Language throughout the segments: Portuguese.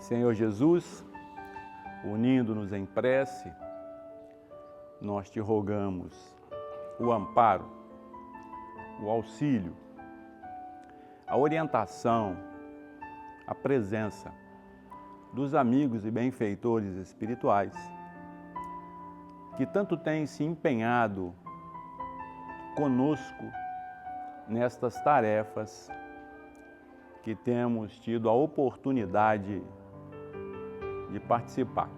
Senhor Jesus, unindo-nos em prece, nós te rogamos o amparo, o auxílio, a orientação, a presença dos amigos e benfeitores espirituais que tanto têm se empenhado conosco nestas tarefas que temos tido a oportunidade de participar.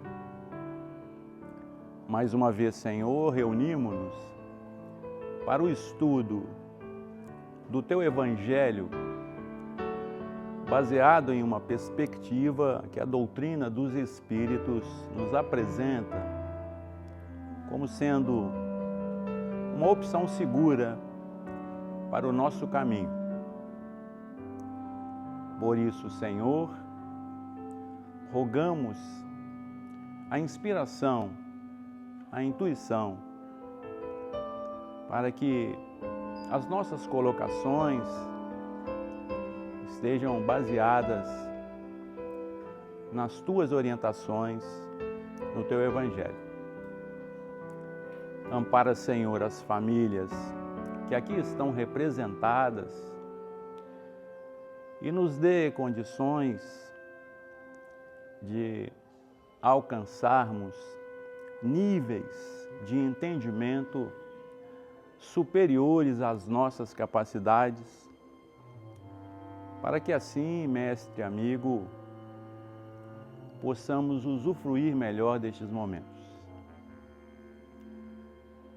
Mais uma vez, Senhor, reunimos-nos para o estudo do Teu Evangelho, baseado em uma perspectiva que a doutrina dos Espíritos nos apresenta como sendo uma opção segura para o nosso caminho. Por isso, Senhor, rogamos a inspiração, a intuição, para que as nossas colocações estejam baseadas nas Tuas orientações, no Teu Evangelho. Ampara, Senhor, as famílias que aqui estão representadas e nos dê condições de alcançarmos níveis de entendimento superiores às nossas capacidades, para que assim, mestre, amigo, possamos usufruir melhor destes momentos.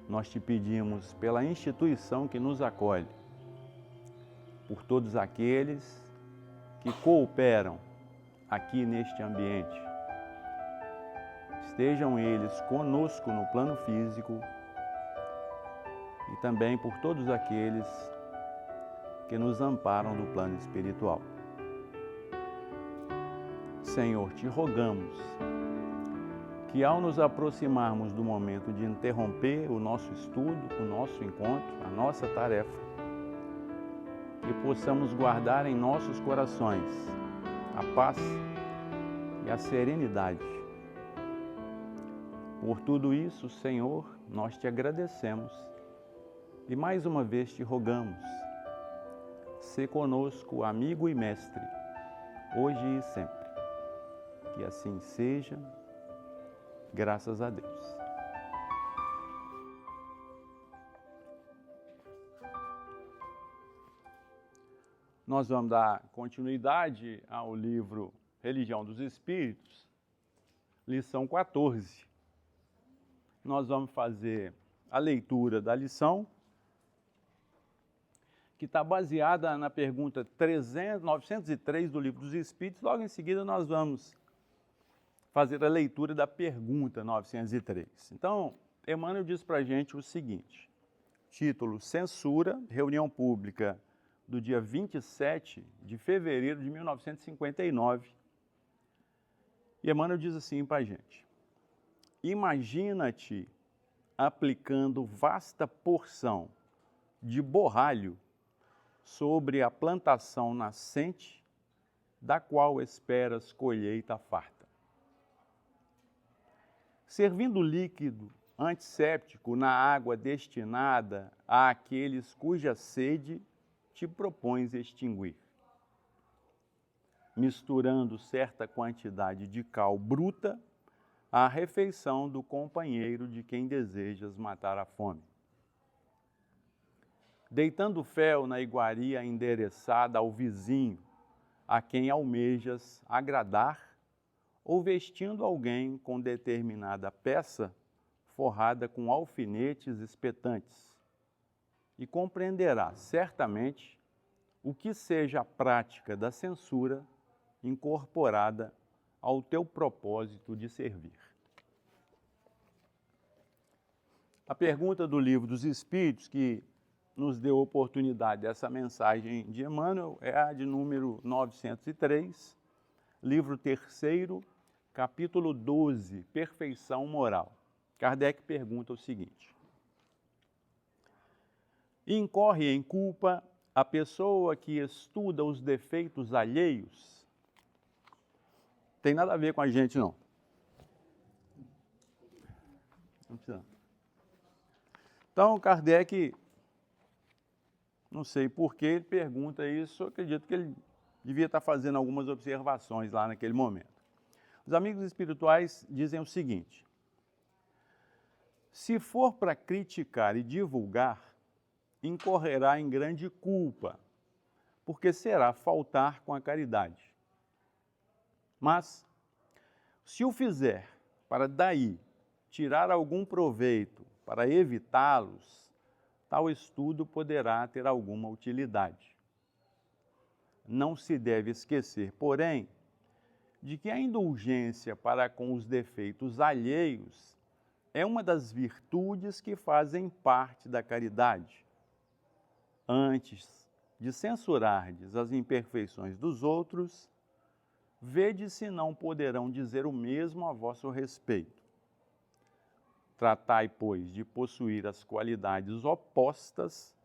Nós te pedimos pela instituição que nos acolhe, por todos aqueles que cooperam aqui neste ambiente. Estejam eles conosco no plano físico e também por todos aqueles que nos amparam no plano espiritual. Senhor, te rogamos que ao nos aproximarmos do momento de interromper o nosso estudo, o nosso encontro, a nossa tarefa, que possamos guardar em nossos corações a paz e a serenidade. Por tudo isso, Senhor, nós te agradecemos e mais uma vez te rogamos, sê conosco, amigo e mestre, hoje e sempre. Que assim seja, graças a Deus. Nós vamos dar continuidade ao livro Religião dos Espíritos, lição 14. Nós vamos fazer a leitura da lição, que está baseada na pergunta 903 do Livro dos Espíritos. Logo em seguida nós vamos fazer a leitura da pergunta 903. Então, Emmanuel diz para a gente o seguinte, título: Censura, reunião pública do dia 27 de fevereiro de 1959. E Emmanuel diz assim para a gente: imagina-te aplicando vasta porção de borralho sobre a plantação nascente, da qual esperas colheita farta. Servindo líquido antisséptico na água destinada àqueles cuja sede te propões extinguir. Misturando certa quantidade de cal bruta à refeição do companheiro de quem desejas matar a fome. Deitando fel na iguaria endereçada ao vizinho, a quem almejas agradar, ou vestindo alguém com determinada peça forrada com alfinetes espetantes, e compreenderá certamente o que seja a prática da censura incorporada ao teu propósito de servir. A pergunta do Livro dos Espíritos, que nos deu a oportunidade dessa mensagem de Emmanuel, é a de número 903, livro 3º, capítulo 12, Perfeição Moral. Kardec pergunta o seguinte: incorre em culpa a pessoa que estuda os defeitos alheios? Tem nada a ver com a gente, não. Não precisa. Então, Kardec, não sei por que ele pergunta isso, eu acredito que ele devia estar fazendo algumas observações lá naquele momento. Os amigos espirituais dizem o seguinte: se for para criticar e divulgar, incorrerá em grande culpa, porque será faltar com a caridade. Mas, se o fizer para daí tirar algum proveito para evitá-los, tal estudo poderá ter alguma utilidade. Não se deve esquecer, porém, de que a indulgência para com os defeitos alheios é uma das virtudes que fazem parte da caridade. Antes de censurardes as imperfeições dos outros, vede se não poderão dizer o mesmo a vosso respeito. Tratai, pois, de possuir as qualidades opostas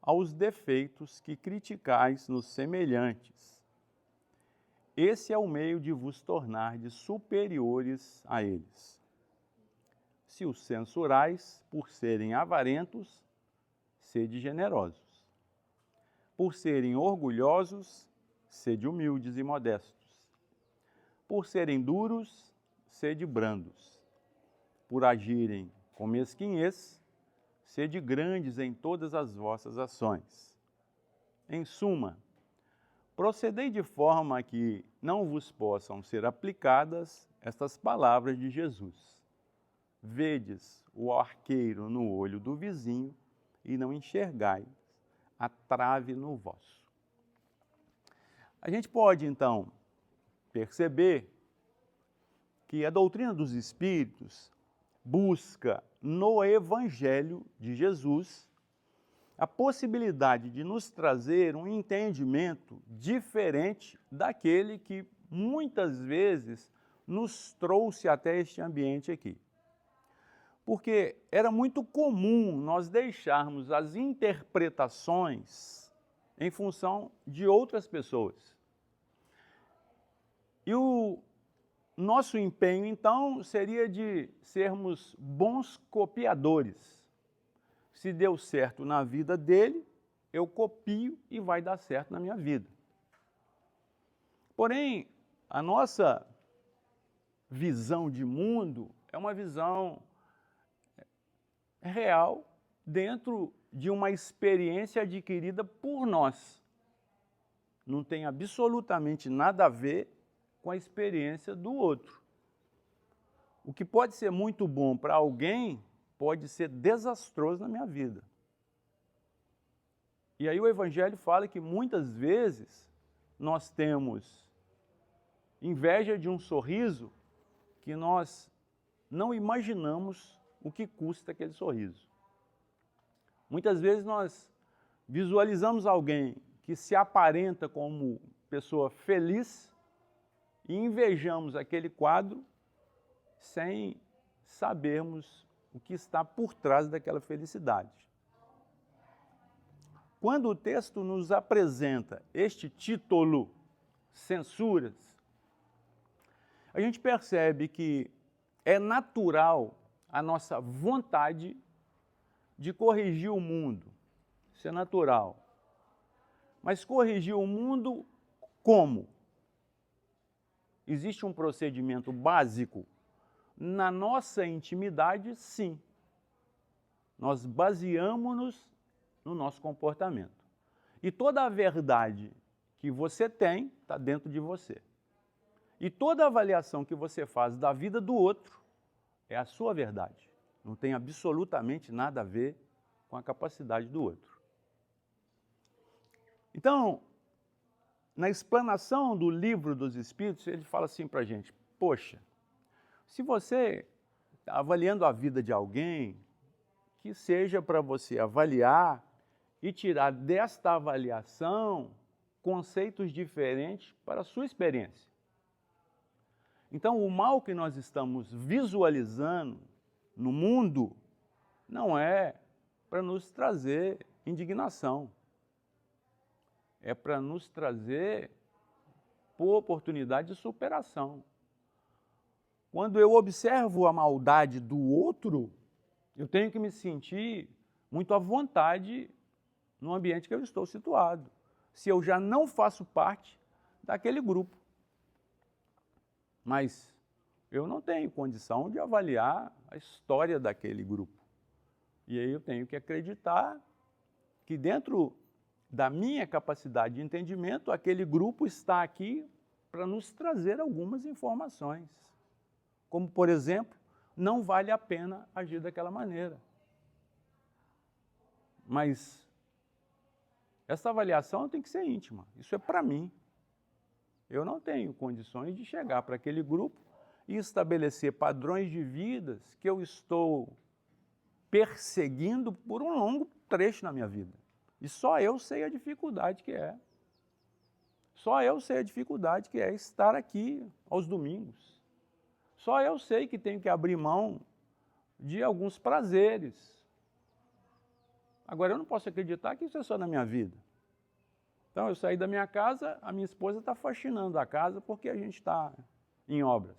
aos defeitos que criticais nos semelhantes. Esse é o meio de vos tornardes superiores a eles. Se os censurais por serem avarentos, sede generosos. Por serem orgulhosos, sede humildes e modestos. Por serem duros, sede brandos. Por agirem com mesquinhez, sede grandes em todas as vossas ações. Em suma, procedei de forma que não vos possam ser aplicadas estas palavras de Jesus. Vedes o arqueiro no olho do vizinho e não enxergais a trave no vosso. A gente pode, então, perceber que a doutrina dos Espíritos busca no Evangelho de Jesus a possibilidade de nos trazer um entendimento diferente daquele que muitas vezes nos trouxe até este ambiente aqui. Porque era muito comum nós deixarmos as interpretações em função de outras pessoas. E o nosso empenho, então, seria de sermos bons copiadores. Se deu certo na vida dele, eu copio e vai dar certo na minha vida. Porém, a nossa visão de mundo é uma visão real dentro de uma experiência adquirida por nós. Não tem absolutamente nada a ver com a experiência do outro. O que pode ser muito bom para alguém pode ser desastroso na minha vida. E aí o Evangelho fala que muitas vezes nós temos inveja de um sorriso que nós não imaginamos o que custa aquele sorriso. Muitas vezes nós visualizamos alguém que se aparenta como pessoa feliz e invejamos aquele quadro sem sabermos o que está por trás daquela felicidade. Quando o texto nos apresenta este título, censuras, a gente percebe que é natural a nossa vontade de corrigir o mundo. Isso é natural. Mas corrigir o mundo como? Existe um procedimento básico? Na nossa intimidade, sim. Nós baseamos-nos no nosso comportamento. E toda a verdade que você tem está dentro de você. E toda avaliação que você faz da vida do outro é a sua verdade. Não tem absolutamente nada a ver com a capacidade do outro. Então, na explanação do Livro dos Espíritos, ele fala assim para a gente: poxa, se você está avaliando a vida de alguém, que seja para você avaliar e tirar desta avaliação conceitos diferentes para a sua experiência. Então, o mal que nós estamos visualizando no mundo não é para nos trazer indignação. É para nos trazer, por oportunidade de superação. quando eu observo a maldade do outro, eu tenho que me sentir muito à vontade no ambiente que eu estou situado, se eu já não faço parte daquele grupo. Mas eu não tenho condição de avaliar a história daquele grupo. E aí eu tenho que acreditar que dentro da minha capacidade de entendimento, aquele grupo está aqui para nos trazer algumas informações. Como, por exemplo, não vale a pena agir daquela maneira. Mas essa avaliação tem que ser íntima, isso é para mim. Eu não tenho condições de chegar para aquele grupo e estabelecer padrões de vidas que eu estou perseguindo por um longo trecho na minha vida. E só eu sei a dificuldade que é. Só eu sei a dificuldade que é estar aqui aos domingos. Só eu sei que tenho que abrir mão de alguns prazeres. Agora, eu não posso acreditar que isso é só na minha vida. Então, eu saí da minha casa, a minha esposa está faxinando a casa porque a gente está em obras.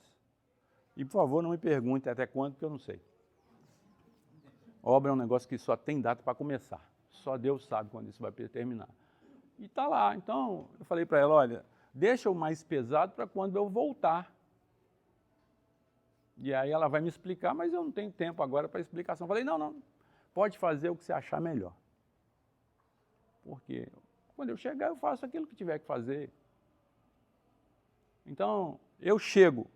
E, por favor, não me pergunte até quando, que eu não sei. Obra é um negócio que só tem data para começar. Só Deus sabe quando isso vai terminar. E está lá. Então, eu falei para ela, olha, deixa o mais pesado para quando eu voltar. E aí ela vai me explicar, mas eu não tenho tempo agora para explicação. Eu falei, não, pode fazer o que você achar melhor. Porque quando eu chegar, eu faço aquilo que tiver que fazer. Então, eu chego.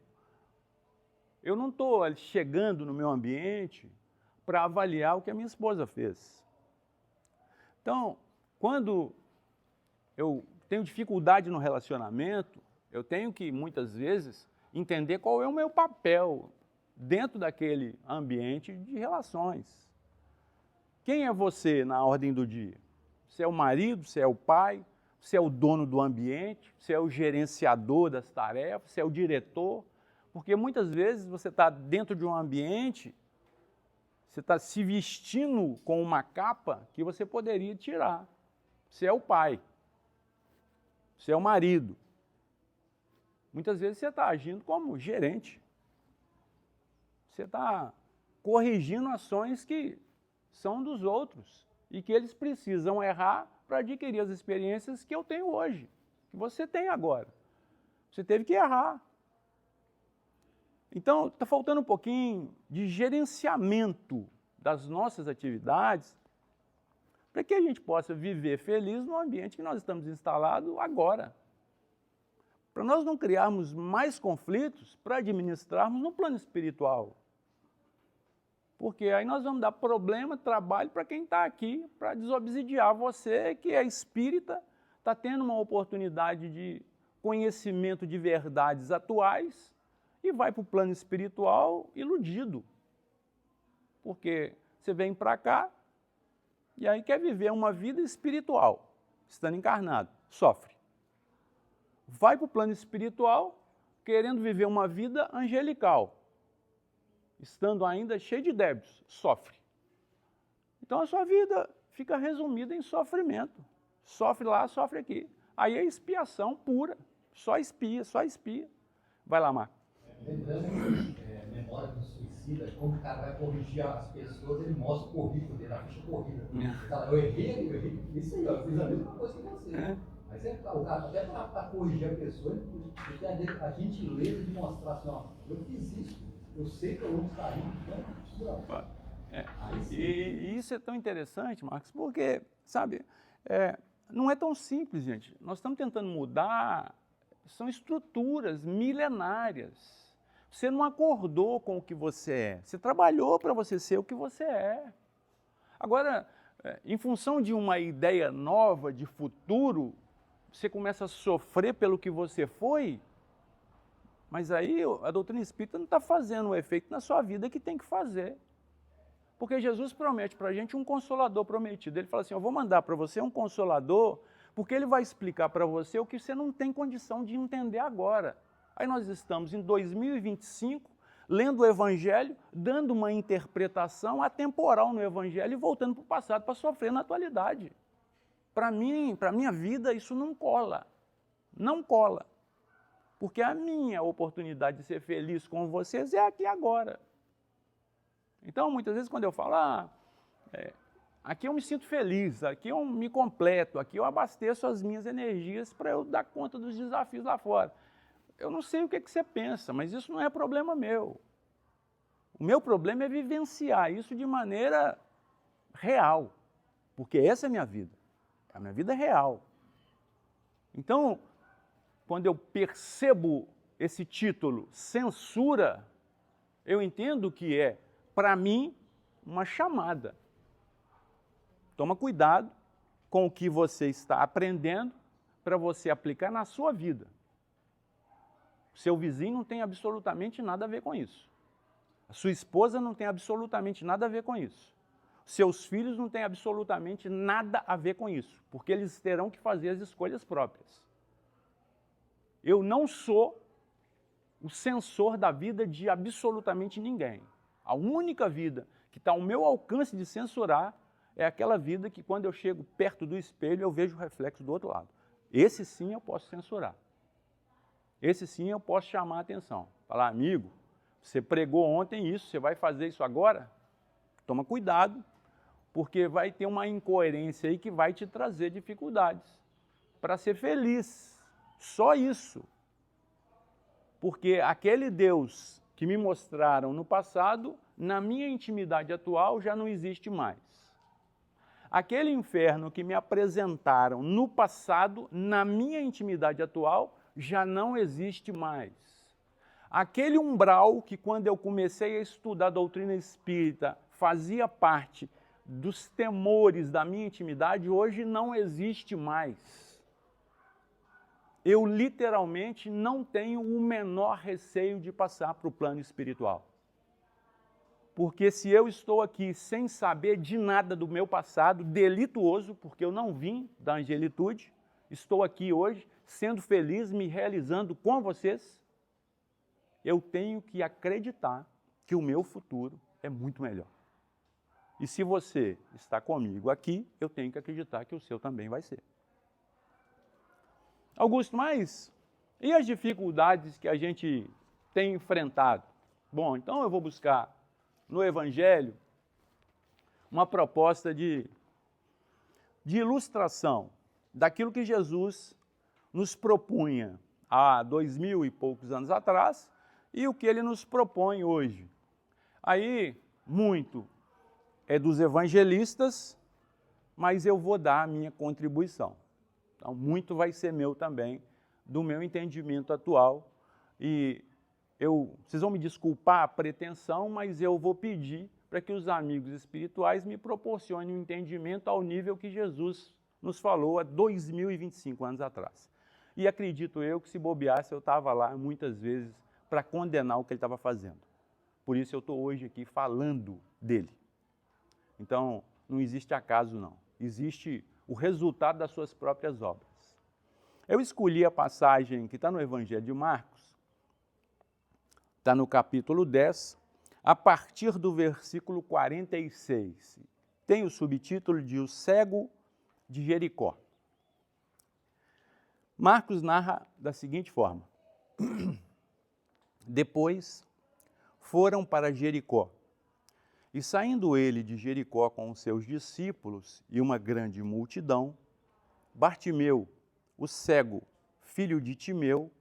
Eu não estou chegando no meu ambiente para avaliar o que a minha esposa fez. Então, quando eu tenho dificuldade no relacionamento, eu tenho que, muitas vezes, entender qual é o meu papel dentro daquele ambiente de relações. Quem é você na ordem do dia? Você é o marido, você é o pai, você é o dono do ambiente, você é o gerenciador das tarefas, você é o diretor, porque muitas vezes você está dentro de um ambiente, você está se vestindo com uma capa que você poderia tirar. Você é o pai, você é o marido. Muitas vezes você está agindo como gerente. Você está corrigindo ações que são dos outros e que eles precisam errar para adquirir as experiências que eu tenho hoje, que você tem agora. Você teve que errar. Então, está faltando um pouquinho de gerenciamento das nossas atividades para que a gente possa viver feliz no ambiente que nós estamos instalados agora. Para nós não criarmos mais conflitos para administrarmos no plano espiritual. Porque aí nós vamos dar problema, trabalho para quem está aqui, para desobsidiar você, que é espírita, está tendo uma oportunidade de conhecimento de verdades atuais e vai para o plano espiritual iludido. Porque você vem para cá e aí quer viver uma vida espiritual, estando encarnado, sofre. Vai para o plano espiritual querendo viver uma vida angelical, estando ainda cheio de débitos, sofre. Então a sua vida fica resumida em sofrimento. Sofre lá, sofre aqui. Aí é expiação pura. Só expia, só expia. Vai lá, Marco. Memória do suicida, como o cara vai corrigir as pessoas, ele mostra o currículo dele, a ficha corrida. Ele fala, eu errei, isso aí, eu fiz a mesma coisa que você. Mas o cara, até para corrigir a pessoa, ele tem a gentileza de mostrar assim, ó, eu fiz isso. Eu sei que eu não estaria, E isso é tão interessante, Marcos, porque, sabe, não é tão simples, gente. Nós estamos tentando mudar, são estruturas milenárias. Você não acordou com o que você é, você trabalhou para você ser o que você é. Agora, em função de uma ideia nova de futuro, você começa a sofrer pelo que você foi, mas aí a doutrina espírita não está fazendo o efeito na sua vida que tem que fazer. Porque Jesus promete para a gente um consolador prometido. Ele fala assim, eu vou mandar para você um consolador, porque ele vai explicar para você o que você não tem condição de entender agora. Aí nós estamos em 2025, lendo o Evangelho, dando uma interpretação atemporal no Evangelho e voltando para o passado para sofrer na atualidade. Para mim, para a minha vida, isso não cola. Não cola. Porque a minha oportunidade de ser feliz com vocês é aqui agora. Então, muitas vezes, quando eu falo, aqui eu me sinto feliz, aqui eu me completo, aqui eu abasteço as minhas energias para eu dar conta dos desafios lá fora. Eu não sei o que você pensa, mas isso não é problema meu. O meu problema é vivenciar isso de maneira real, porque essa é a minha vida. A minha vida é real. Então, quando eu percebo esse título, censura, eu entendo que é, para mim, uma chamada. Toma cuidado com o que você está aprendendo para você aplicar na sua vida. Seu vizinho não tem absolutamente nada a ver com isso. A sua esposa não tem absolutamente nada a ver com isso. Seus filhos não têm absolutamente nada a ver com isso, porque eles terão que fazer as escolhas próprias. Eu não sou o censor da vida de absolutamente ninguém. A única vida que está ao meu alcance de censurar é aquela vida que, quando eu chego perto do espelho, eu vejo o reflexo do outro lado. Esse sim eu posso censurar. Esse sim eu posso chamar a atenção. Falar, amigo, você pregou ontem isso, você vai fazer isso agora? Toma cuidado, porque vai ter uma incoerência aí que vai te trazer dificuldades para ser feliz. Só isso. Porque aquele Deus que me mostraram no passado, na minha intimidade atual, já não existe mais. Aquele inferno que me apresentaram no passado, na minha intimidade atual, já não existe mais. Aquele umbral que, quando eu comecei a estudar a doutrina espírita, fazia parte dos temores da minha intimidade, hoje não existe mais. Eu literalmente não tenho o menor receio de passar para o plano espiritual. Porque se eu estou aqui sem saber de nada do meu passado, delituoso, porque eu não vim da angelitude, estou aqui hoje sendo feliz, me realizando com vocês, eu tenho que acreditar que o meu futuro é muito melhor. E se você está comigo aqui, eu tenho que acreditar que o seu também vai ser. Augusto, mas e as dificuldades que a gente tem enfrentado? Bom, então eu vou buscar no Evangelho uma proposta de ilustração daquilo que Jesus nos propunha há 2000 e poucos anos atrás e o que ele nos propõe hoje. Aí, muito é dos evangelistas, mas eu vou dar a minha contribuição. Então, muito vai ser meu também, do meu entendimento atual. E vocês vão me desculpar a pretensão, mas eu vou pedir para que os amigos espirituais me proporcionem um entendimento ao nível que Jesus nos falou há 2025 anos atrás. E acredito eu que, se bobeasse, eu estava lá muitas vezes para condenar o que ele estava fazendo. Por isso eu estou hoje aqui falando dele. Então, não existe acaso não. Existe o resultado das suas próprias obras. Eu escolhi a passagem que está no Evangelho de Marcos, está no capítulo 10, a partir do versículo 46. Tem o subtítulo de O Cego de Jericó. Marcos narra da seguinte forma: Depois foram para Jericó. E saindo ele de Jericó com os seus discípulos e uma grande multidão, Bartimeu, o cego, filho de Timeu,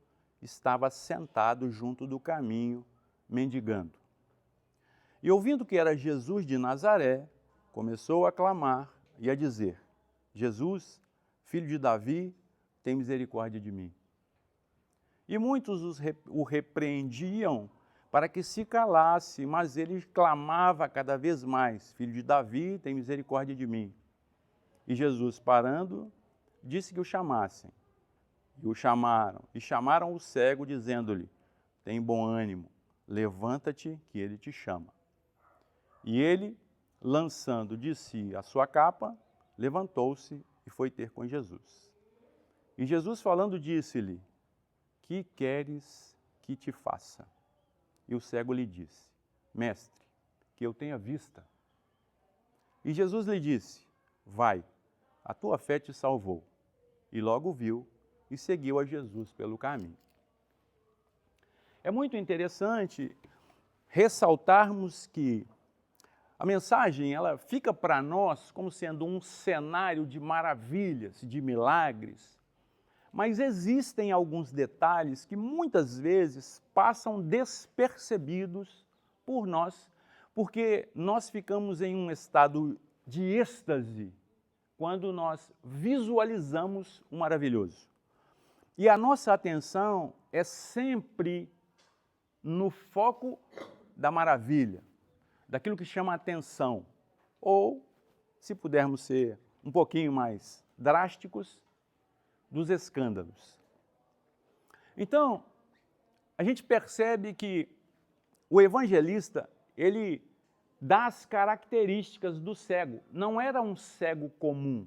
estava sentado junto do caminho, mendigando. E ouvindo que era Jesus de Nazaré, começou a clamar e a dizer: Jesus, filho de Davi, tem misericórdia de mim. E muitos o repreendiam para que se calasse, mas ele clamava cada vez mais: Filho de Davi, tem misericórdia de mim. E Jesus, parando, disse que o chamassem. E o chamaram, e chamaram o cego, dizendo-lhe: tem bom ânimo, levanta-te, que ele te chama. E ele, lançando de si a sua capa, levantou-se e foi ter com Jesus. E Jesus, falando, disse-lhe: que queres que te faça? E o cego lhe disse: Mestre, que eu tenha vista. E Jesus lhe disse: vai, a tua fé te salvou. E logo viu e seguiu a Jesus pelo caminho. é muito interessante ressaltarmos que a mensagem ela fica para nós como sendo um cenário de maravilhas, de milagres, mas existem alguns detalhes que muitas vezes passam despercebidos por nós, porque nós ficamos em um estado de êxtase quando nós visualizamos o maravilhoso. E a nossa atenção é sempre no foco da maravilha, daquilo que chama a atenção. Ou, se pudermos ser um pouquinho mais drásticos, dos escândalos. Então, a gente percebe que o evangelista, ele dá as características do cego. Não era um cego comum.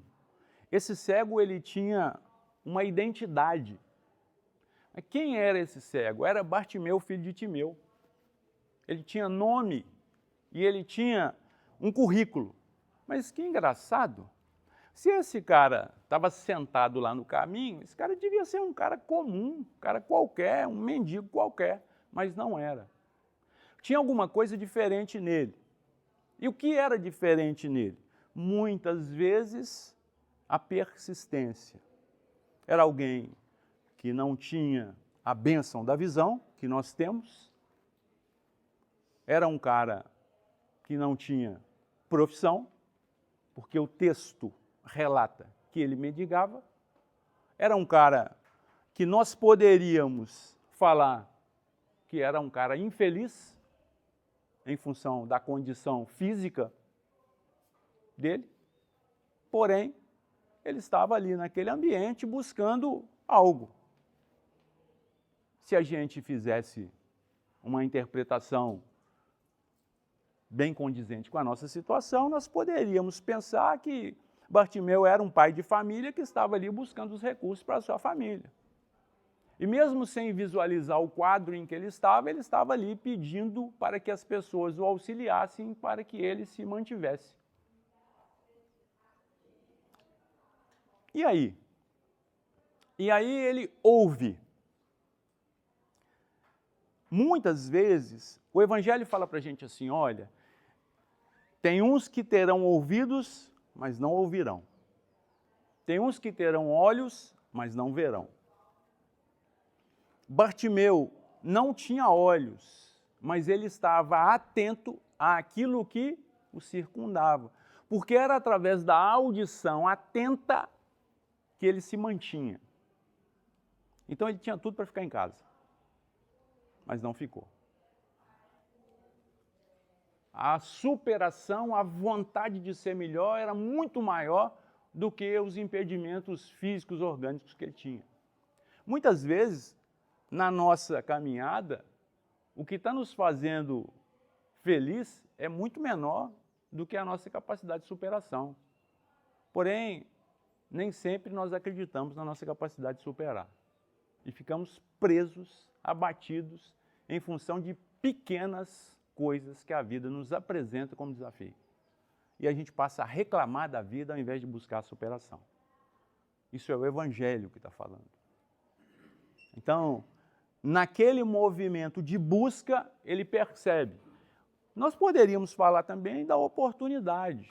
Esse cego, ele tinha uma identidade. Mas quem era esse cego? Era Bartimeu, filho de Timeu. Ele tinha nome e ele tinha um currículo. Mas que engraçado, se esse cara estava sentado lá no caminho, esse cara devia ser um cara comum, um cara qualquer, um mendigo qualquer, mas não era. Tinha alguma coisa diferente nele. E o que era diferente nele? Muitas vezes, a persistência. Era alguém que não tinha a bênção da visão que nós temos. Era um cara que não tinha profissão, porque o texto relata que ele mendigava. Era um cara que nós poderíamos falar que era um cara infeliz, em função da condição física dele, porém, ele estava ali naquele ambiente buscando algo. Se a gente fizesse uma interpretação bem condizente com a nossa situação, nós poderíamos pensar que Bartimeu era um pai de família que estava ali buscando os recursos para a sua família. E mesmo sem visualizar o quadro em que ele estava ali pedindo para que as pessoas o auxiliassem para que ele se mantivesse. E aí? E aí ele ouve. Muitas vezes, o Evangelho fala para a gente assim, olha, tem uns que terão ouvidos, mas não ouvirão. Tem uns que terão olhos, mas não verão. Bartimeu não tinha olhos, mas ele estava atento àquilo que o circundava, porque era através da audição atenta que ele se mantinha. Então ele tinha tudo para ficar em casa, mas não ficou. A superação, a vontade de ser melhor era muito maior do que os impedimentos físicos, orgânicos que ele tinha. Muitas vezes, na nossa caminhada, o que está nos fazendo feliz é muito menor do que a nossa capacidade de superação. Porém, nem sempre nós acreditamos na nossa capacidade de superar. E ficamos presos, abatidos, em função de pequenas coisas que a vida nos apresenta como desafio. E a gente passa a reclamar da vida ao invés de buscar a superação. Isso é o Evangelho que está falando. Então, naquele movimento de busca, ele percebe. Nós poderíamos falar também da oportunidade.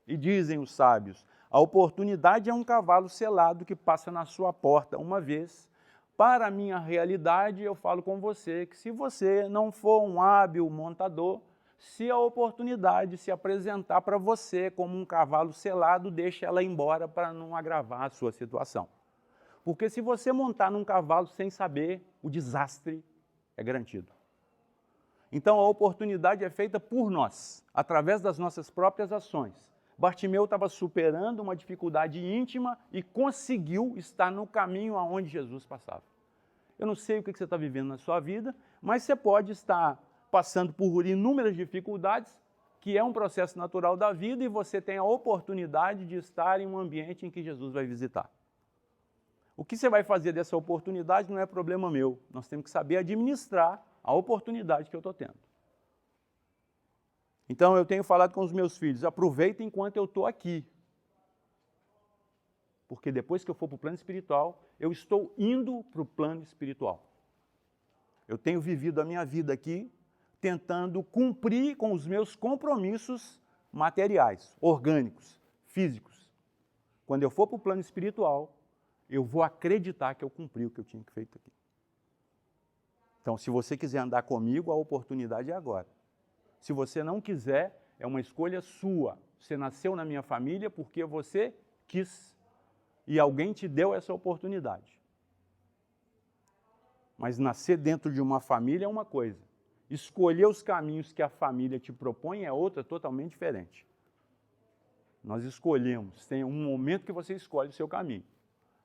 E dizem os sábios, a oportunidade é um cavalo selado que passa na sua porta uma vez. Para a minha realidade, eu falo com você que se você não for um hábil montador, se a oportunidade se apresentar para você como um cavalo selado, deixe ela embora para não agravar a sua situação. Porque se você montar num cavalo sem saber, o desastre é garantido. Então a oportunidade é feita por nós, através das nossas próprias ações. Bartimeu estava superando uma dificuldade íntima e conseguiu estar no caminho aonde Jesus passava. Eu não sei o que você está vivendo na sua vida, mas você pode estar passando por inúmeras dificuldades, que é um processo natural da vida, e você tem a oportunidade de estar em um ambiente em que Jesus vai visitar. O que você vai fazer dessa oportunidade não é problema meu. Nós temos que saber administrar a oportunidade que eu estou tendo. Então, eu tenho falado com os meus filhos, aproveita enquanto eu estou aqui. Porque depois que eu for para o plano espiritual, eu estou indo para o plano espiritual. Eu tenho vivido a minha vida aqui tentando cumprir com os meus compromissos materiais, orgânicos, físicos. Quando eu for para o plano espiritual, eu vou acreditar que eu cumpri o que eu tinha feito aqui. Então, se você quiser andar comigo, a oportunidade é agora. Se você não quiser, é uma escolha sua. Você nasceu na minha família porque você quis e alguém te deu essa oportunidade. Mas nascer dentro de uma família é uma coisa. Escolher os caminhos que a família te propõe é outra, totalmente diferente. Nós escolhemos, tem um momento que você escolhe o seu caminho.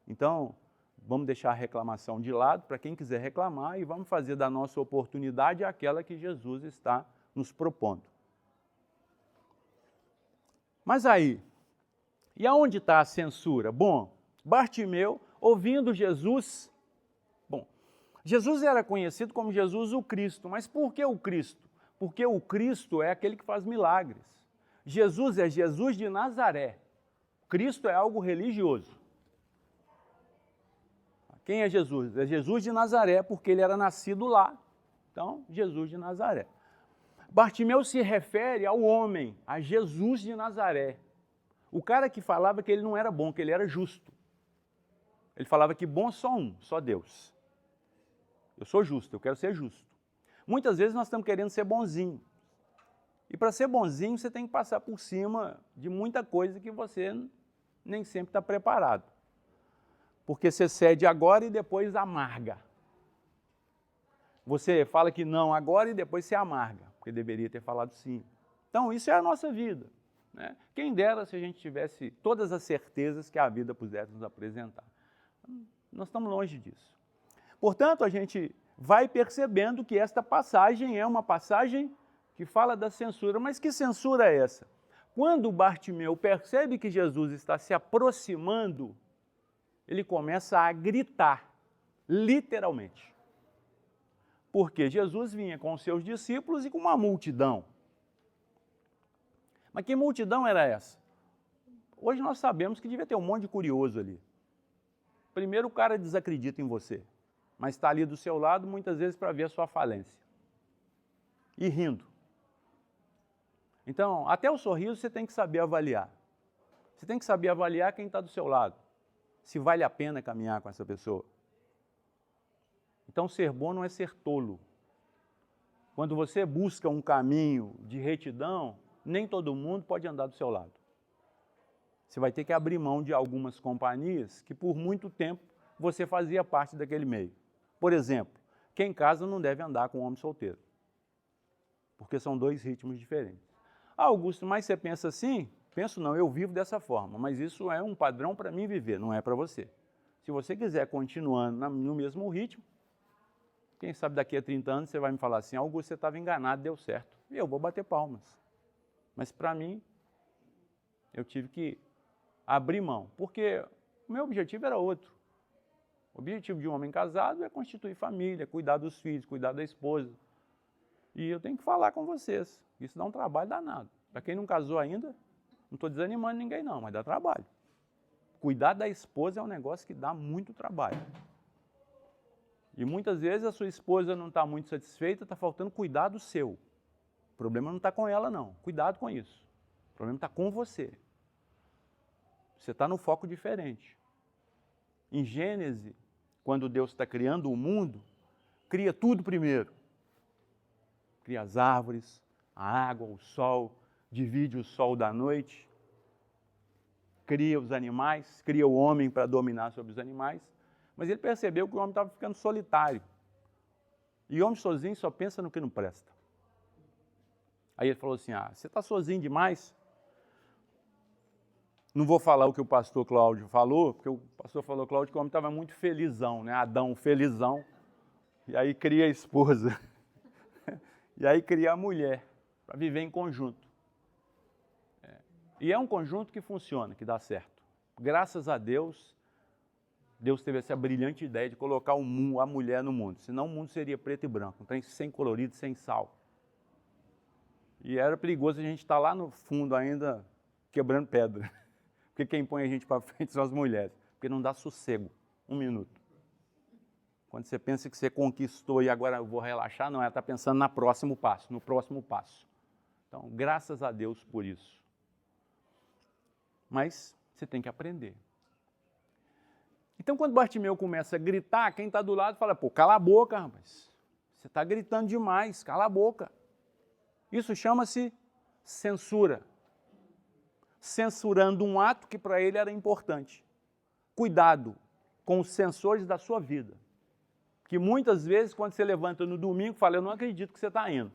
Então, vamos deixar a reclamação de lado para quem quiser reclamar e vamos fazer da nossa oportunidade aquela que Jesus está nos propondo. Mas aí, e aonde está a censura? Bom, Bartimeu, ouvindo Jesus, Jesus era conhecido como Jesus o Cristo, mas por que o Cristo? Porque o Cristo é aquele que faz milagres. Jesus é Jesus de Nazaré. Cristo é algo religioso. Quem é Jesus? É Jesus de Nazaré, porque ele era nascido lá. Então, Jesus de Nazaré. Bartimeu se refere ao homem, a Jesus de Nazaré. O cara que falava que ele não era bom, que ele era justo. Ele falava que bom só um, só Deus. Eu sou justo, eu quero ser justo. Muitas vezes nós estamos querendo ser bonzinho. E para ser bonzinho, você tem que passar por cima de muita coisa que você nem sempre está preparado. Porque você cede agora e depois amarga. Você fala que não agora e depois se amarga, porque deveria ter falado sim. Então, isso é a nossa vida, né? Quem dera se a gente tivesse todas as certezas que a vida pudesse nos apresentar. Nós estamos longe disso. Portanto, a gente vai percebendo que esta passagem é uma passagem que fala da censura. Mas que censura é essa? Quando Bartimeu percebe que Jesus está se aproximando, ele começa a gritar, literalmente. Porque Jesus vinha com os seus discípulos e com uma multidão. Mas que multidão era essa? Hoje nós sabemos que devia ter um monte de curioso ali. Primeiro o cara desacredita em você, mas está ali do seu lado muitas vezes para ver a sua falência. E rindo. Então, até o sorriso você tem que saber avaliar. Você tem que saber avaliar quem está do seu lado. Se vale a pena caminhar com essa pessoa. Então, ser bom não é ser tolo. Quando você busca um caminho de retidão, nem todo mundo pode andar do seu lado. Você vai ter que abrir mão de algumas companhias que por muito tempo você fazia parte daquele meio. Por exemplo, quem casa não deve andar com um homem solteiro. Porque são dois ritmos diferentes. Ah, Augusto, mas você pensa assim? Penso não, eu vivo dessa forma, mas isso é um padrão para mim viver, não é para você. Se você quiser continuando no mesmo ritmo, quem sabe daqui a 30 anos você vai me falar assim, Augusto, você estava enganado, deu certo. E eu vou bater palmas. Mas para mim, eu tive que abrir mão, porque o meu objetivo era outro. O objetivo de um homem casado é constituir família, cuidar dos filhos, cuidar da esposa. E eu tenho que falar com vocês, isso dá um trabalho danado. Para quem não casou ainda, não estou desanimando ninguém não, mas dá trabalho. Cuidar da esposa é um negócio que dá muito trabalho. E muitas vezes a sua esposa não está muito satisfeita, está faltando cuidar do seu. O problema não está com ela não, cuidado com isso. O problema está com você. Você está no foco diferente. Em Gênesis, quando Deus está criando o mundo, cria tudo primeiro. Cria as árvores, a água, o sol, divide o sol da noite, cria os animais, cria o homem para dominar sobre os animais, mas ele percebeu que o homem estava ficando solitário. E o homem sozinho só pensa no que não presta. Aí ele falou assim, você está sozinho demais? Não vou falar o que o pastor Cláudio falou, porque o pastor falou, Cláudio, que o homem estava muito felizão, né? Adão, felizão. E aí cria a esposa. E aí cria a mulher, para viver em conjunto. E é um conjunto que funciona, que dá certo. Graças a Deus, Deus teve essa brilhante ideia de colocar a mulher no mundo. Senão o mundo seria preto e branco, um trem sem colorido, sem sal. E era perigoso a gente estar lá no fundo ainda quebrando pedra. Porque quem põe a gente para frente são as mulheres. Porque não dá sossego, 1 minuto. Quando você pensa que você conquistou e agora eu vou relaxar, não, ela está pensando no próximo passo, no próximo passo. Então, graças a Deus por isso. Mas você tem que aprender. Então, quando Bartimeu começa a gritar, quem está do lado fala, pô, cala a boca, rapaz. Você está gritando demais, cala a boca. Isso chama-se censura. Censurando um ato que para ele era importante. Cuidado com os censores da sua vida. Que muitas vezes, quando você levanta no domingo, fala, eu não acredito que você está indo.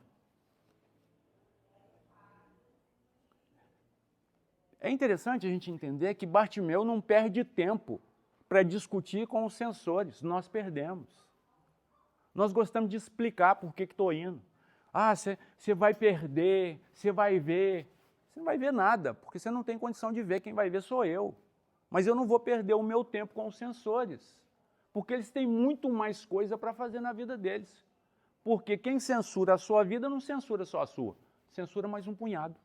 É interessante a gente entender que Bartimeu não perde tempo para discutir com os censores. Nós perdemos. Nós gostamos de explicar por que estou indo. Ah, você vai perder, você vai ver. Você não vai ver nada, porque você não tem condição de ver, quem vai ver sou eu. Mas eu não vou perder o meu tempo com os censores, porque eles têm muito mais coisa para fazer na vida deles. Porque quem censura a sua vida não censura só a sua, censura mais um punhado.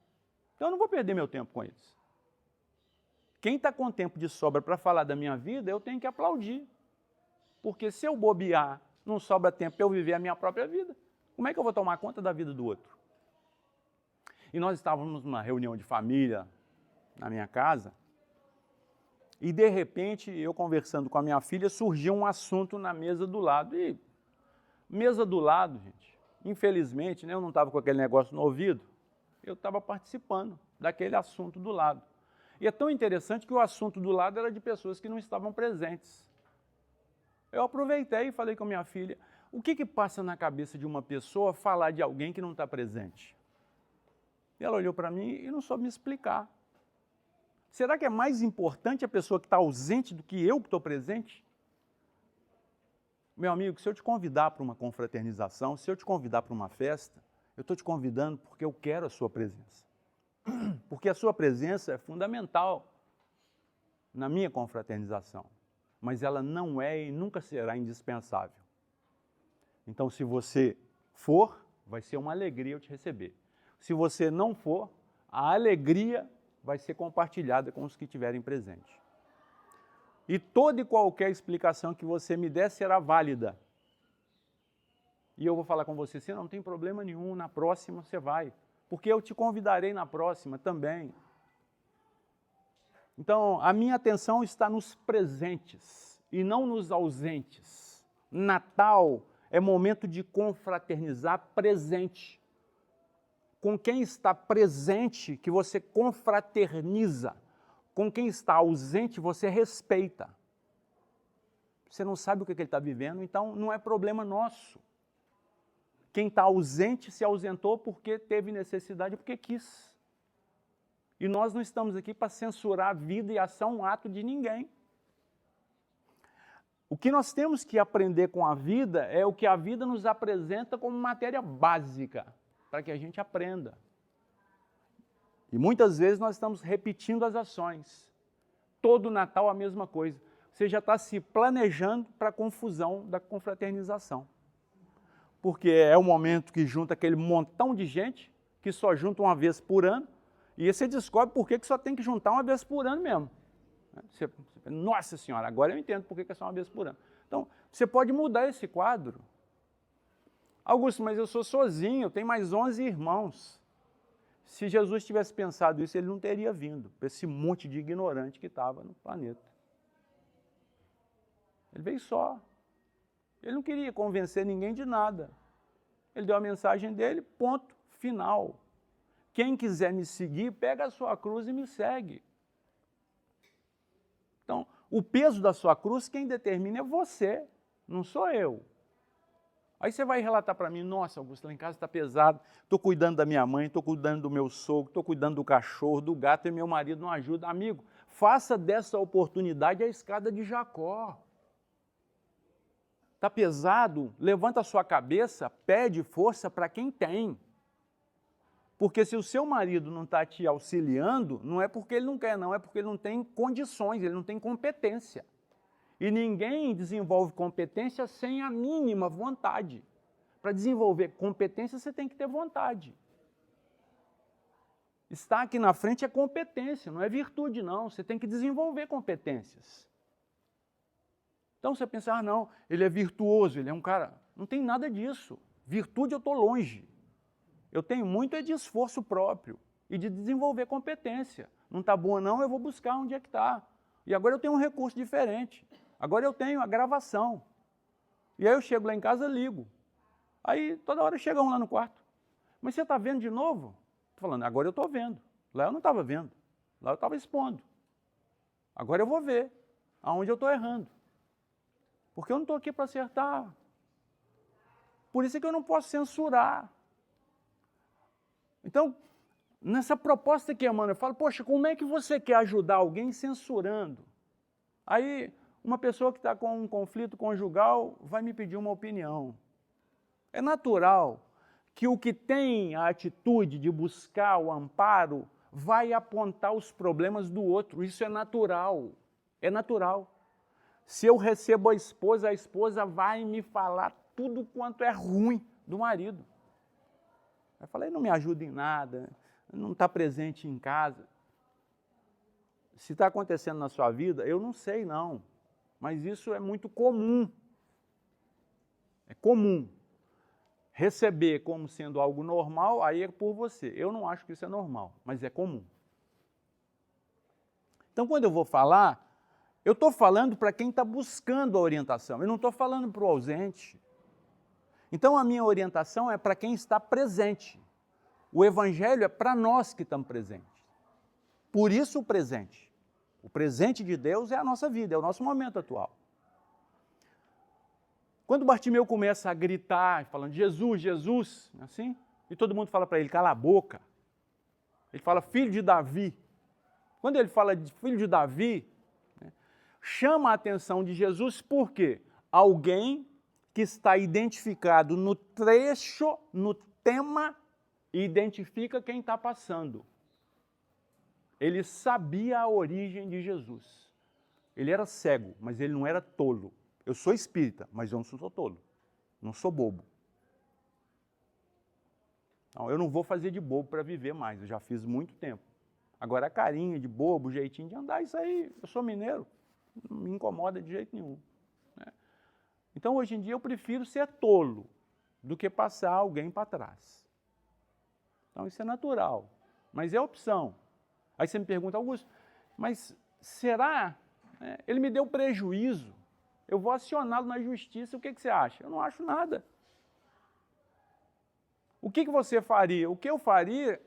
Então eu não vou perder meu tempo com eles. Quem está com tempo de sobra para falar da minha vida, eu tenho que aplaudir. Porque se eu bobear, não sobra tempo para eu viver a minha própria vida. Como é que eu vou tomar conta da vida do outro? E nós estávamos numa reunião de família na minha casa, e de repente, eu conversando com a minha filha, surgiu um assunto na mesa do lado. E mesa do lado, gente, infelizmente, né, eu não estava com aquele negócio no ouvido, eu estava participando daquele assunto do lado. E é tão interessante que o assunto do lado era de pessoas que não estavam presentes. Eu aproveitei e falei com a minha filha, o que passa na cabeça de uma pessoa falar de alguém que não está presente? E ela olhou para mim e não soube me explicar. Será que é mais importante a pessoa que está ausente do que eu que estou presente? Meu amigo, se eu te convidar para uma confraternização, se eu te convidar para uma festa, eu estou te convidando porque eu quero a sua presença. Porque a sua presença é fundamental na minha confraternização, mas ela não é e nunca será indispensável. Então, se você for, vai ser uma alegria eu te receber. Se você não for, a alegria vai ser compartilhada com os que estiverem presentes. E toda e qualquer explicação que você me der será válida. E eu vou falar com você, se não tem problema nenhum, na próxima você vai. Porque eu te convidarei na próxima também. Então, a minha atenção está nos presentes e não nos ausentes. Natal é momento de confraternizar presente. Com quem está presente, que você confraterniza. Com quem está ausente, você respeita. Você não sabe o que ele está vivendo, então não é problema nosso. Quem está ausente se ausentou porque teve necessidade, porque quis. E nós não estamos aqui para censurar a vida e ação, um ato de ninguém. O que nós temos que aprender com a vida é o que a vida nos apresenta como matéria básica, para que a gente aprenda. E muitas vezes nós estamos repetindo as ações. Todo Natal a mesma coisa. Você já está se planejando para a confusão da confraternização. Porque é o momento que junta aquele montão de gente, que só junta uma vez por ano, e aí você descobre por que só tem que juntar uma vez por ano mesmo. Nossa Senhora, agora eu entendo por que é só uma vez por ano. Então, você pode mudar esse quadro. Augusto, mas eu sou sozinho, eu tenho mais 11 irmãos. Se Jesus tivesse pensado isso, ele não teria vindo para esse monte de ignorante que estava no planeta. Ele veio só. Ele não queria convencer ninguém de nada. Ele deu a mensagem dele, ponto, final. Quem quiser me seguir, pega a sua cruz e me segue. Então, o peso da sua cruz, quem determina é você, não sou eu. Aí você vai relatar para mim, nossa, Augusto, lá em casa está pesado, estou cuidando da minha mãe, estou cuidando do meu sogro, estou cuidando do cachorro, do gato e meu marido não ajuda. Amigo, faça dessa oportunidade a escada de Jacó. Está pesado? Levanta a sua cabeça, pede força para quem tem. Porque se o seu marido não está te auxiliando, não é porque ele não quer, não, é porque ele não tem condições, ele não tem competência. E ninguém desenvolve competência sem a mínima vontade. Para desenvolver competência, você tem que ter vontade. Estar aqui na frente é competência, não é virtude, não. Você tem que desenvolver competências. Então você pensa, ah não, ele é virtuoso, ele é um cara... Não tem nada disso. Virtude eu estou longe. Eu tenho muito é de esforço próprio e de desenvolver competência. Não está boa não, eu vou buscar onde é que está. E agora eu tenho um recurso diferente. Agora eu tenho a gravação. E aí eu chego lá em casa e ligo. Aí toda hora chega um lá no quarto. Mas você está vendo de novo? Estou falando, agora eu estou vendo. Lá eu não estava vendo. Lá eu estava expondo. Agora eu vou ver aonde eu estou errando. Porque eu não estou aqui para acertar. Por isso é que eu não posso censurar. Então, nessa proposta que Emmanuel fala, poxa, como é que você quer ajudar alguém censurando? Aí, uma pessoa que está com um conflito conjugal vai me pedir uma opinião. É natural que o que tem a atitude de buscar o amparo vai apontar os problemas do outro. Isso é natural. É natural. Se eu recebo a esposa vai me falar tudo quanto é ruim do marido. Eu falei, não me ajuda em nada, não está presente em casa. Se está acontecendo na sua vida, eu não sei não, mas isso é muito comum. É comum. Receber como sendo algo normal, aí é por você. Eu não acho que isso é normal, mas é comum. Então, quando eu vou falar, eu estou falando para quem está buscando a orientação, eu não estou falando para o ausente. Então, a minha orientação é para quem está presente. O Evangelho é para nós que estamos presentes. Por isso o presente. O presente de Deus é a nossa vida, é o nosso momento atual. Quando Bartimeu começa a gritar, falando, Jesus, Jesus, assim, e todo mundo fala para ele, cala a boca. Ele fala, filho de Davi. Quando ele fala de filho de Davi, né, chama a atenção de Jesus, por quê? Alguém que está identificado no trecho, no tema, e identifica quem está passando. Ele sabia a origem de Jesus. Ele era cego, mas ele não era tolo. Eu sou espírita, mas eu não sou tolo. Não sou bobo. Não, eu não vou fazer de bobo para viver mais, eu já fiz muito tempo. Agora a carinha de bobo, o jeitinho de andar, isso aí, eu sou mineiro, não me incomoda de jeito nenhum. Né? Então hoje em dia eu prefiro ser tolo do que passar alguém para trás. Então isso é natural, mas é opção. Aí você me pergunta, Augusto, mas será? Ele me deu prejuízo, eu vou acioná-lo na justiça, o que você acha? Eu não acho nada. O que você faria? O que eu faria.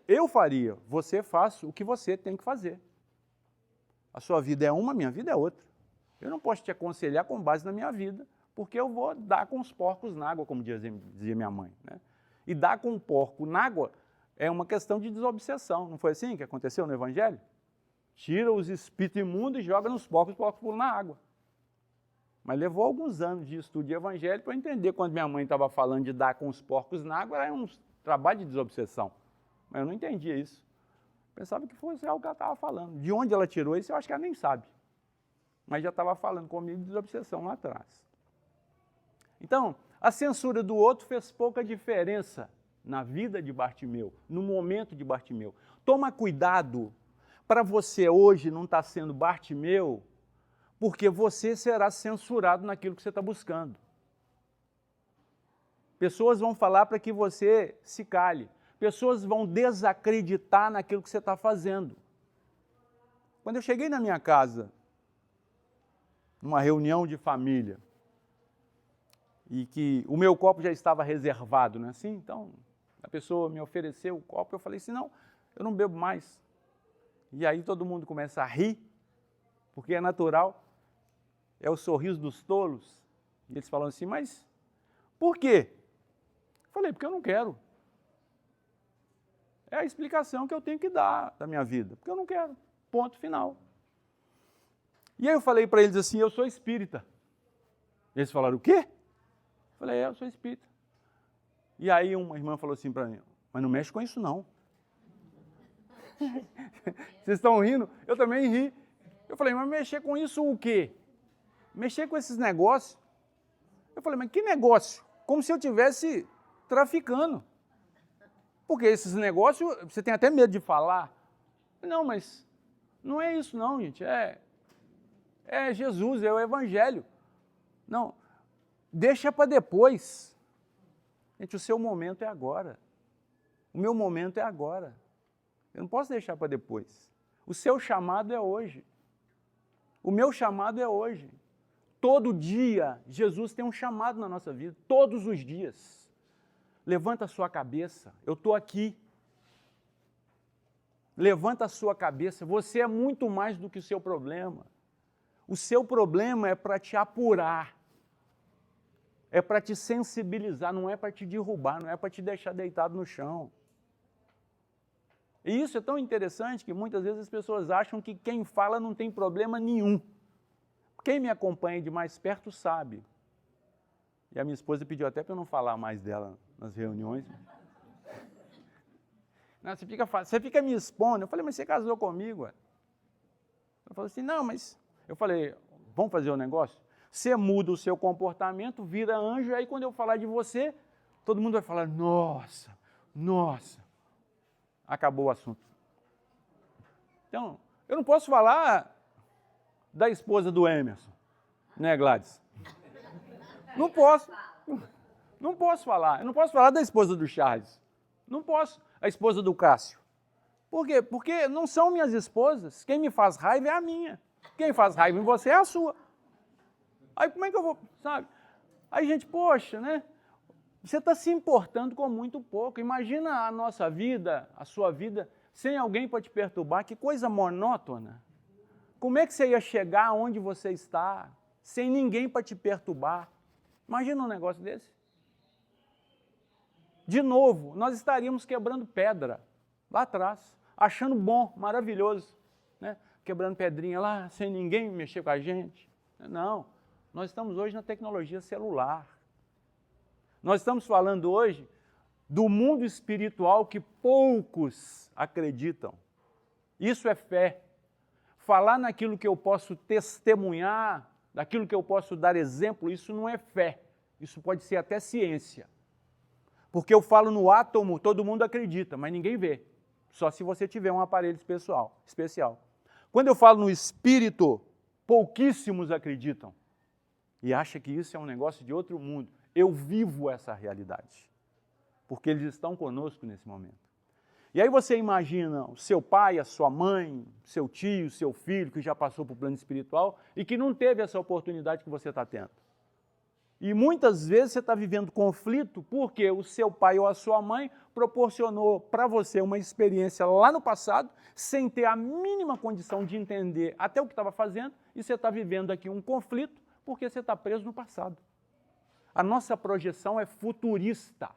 Você faz o que você tem que fazer. A sua vida é uma, a minha vida é outra. Eu não posso te aconselhar com base na minha vida, porque eu vou dar com os porcos na água, como dizia minha mãe. Né? E dar com o porco na água é uma questão de desobsessão. Não foi assim que aconteceu no Evangelho? Tira os espíritos imundos e joga nos porcos, os porcos pulam na água. Mas levou alguns anos de estudo de Evangelho para eu entender quando minha mãe estava falando de dar com os porcos na água, era um trabalho de desobsessão. Mas eu não entendia isso. Pensava que fosse algo que ela estava falando. De onde ela tirou isso, eu acho que ela nem sabe. Mas já estava falando comigo de desobsessão lá atrás. Então, a censura do outro fez pouca diferença na vida de Bartimeu, no momento de Bartimeu. Toma cuidado para você hoje não estar sendo Bartimeu, porque você será censurado naquilo que você está buscando. Pessoas vão falar para que você se cale. Pessoas vão desacreditar naquilo que você está fazendo. Quando eu cheguei na minha casa, numa reunião de família, e que o meu copo já estava reservado, não é assim? Então, a pessoa me ofereceu o copo, eu falei assim, não, eu não bebo mais. E aí todo mundo começa a rir, porque é natural, é o sorriso dos tolos. E eles falam assim, mas por quê? Eu falei, porque eu não quero. É a explicação que eu tenho que dar da minha vida, porque eu não quero, ponto final. E aí eu falei para eles assim, eu sou espírita. Eles falaram, o quê? Eu falei, eu sou espírita. E aí uma irmã falou assim para mim, mas não mexe com isso não. Vocês estão rindo? Eu também ri. Eu falei, mas mexer com isso o quê? Mexer com esses negócios? Eu falei, mas que negócio? Como se eu estivesse traficando. Porque esses negócios, você tem até medo de falar. Não, mas não é isso não, gente. É Jesus, é o Evangelho. Não, deixa para depois. Gente, o seu momento é agora. O meu momento é agora. Eu não posso deixar para depois. O seu chamado é hoje. O meu chamado é hoje. Todo dia, Jesus tem um chamado na nossa vida, todos os dias. Levanta a sua cabeça, eu estou aqui. Levanta a sua cabeça, você é muito mais do que o seu problema. O seu problema é para te apurar, é para te sensibilizar, não é para te derrubar, não é para te deixar deitado no chão. E isso é tão interessante que muitas vezes as pessoas acham que quem fala não tem problema nenhum. Quem me acompanha de mais perto sabe. E a minha esposa pediu até para eu não falar mais dela nas reuniões. Não, você fica me expondo. Eu falei, mas você casou comigo? Ela falou assim, não, mas... Eu falei, vamos fazer um negócio? Você muda o seu comportamento, vira anjo, e aí quando eu falar de você, todo mundo vai falar, nossa, nossa. Acabou o assunto. Então, eu não posso falar da esposa do Emerson, né, Gladys? Não posso. Não posso falar. Eu não posso falar da esposa do Charles. Não posso. A esposa do Cássio. Por quê? Porque não são minhas esposas. Quem me faz raiva é a minha. Quem faz raiva em você é a sua. Aí como é que eu vou, sabe? Aí, gente, poxa, né? Você está se importando com muito pouco. Imagina a nossa vida, a sua vida, sem alguém para te perturbar. Que coisa monótona. Como é que você ia chegar onde você está, sem ninguém para te perturbar? Imagina um negócio desse. De novo, nós estaríamos quebrando pedra lá atrás, achando bom, maravilhoso, né? Quebrando pedrinha lá, sem ninguém mexer com a gente. Não, nós estamos hoje na tecnologia celular. Nós estamos falando hoje do mundo espiritual que poucos acreditam. Isso é fé. Falar naquilo que eu posso testemunhar, daquilo que eu posso dar exemplo, isso não é fé. Isso pode ser até ciência. Porque eu falo no átomo, todo mundo acredita, mas ninguém vê. Só se você tiver um aparelho especial. Quando eu falo no espírito, pouquíssimos acreditam. E acham que isso é um negócio de outro mundo. Eu vivo essa realidade. Porque eles estão conosco nesse momento. E aí você imagina o seu pai, a sua mãe, seu tio, seu filho, que já passou para o plano espiritual e que não teve essa oportunidade que você está tendo. E muitas vezes você está vivendo conflito porque o seu pai ou a sua mãe proporcionou para você uma experiência lá no passado, sem ter a mínima condição de entender até o que estava fazendo, e você está vivendo aqui um conflito porque você está preso no passado. A nossa projeção é futurista.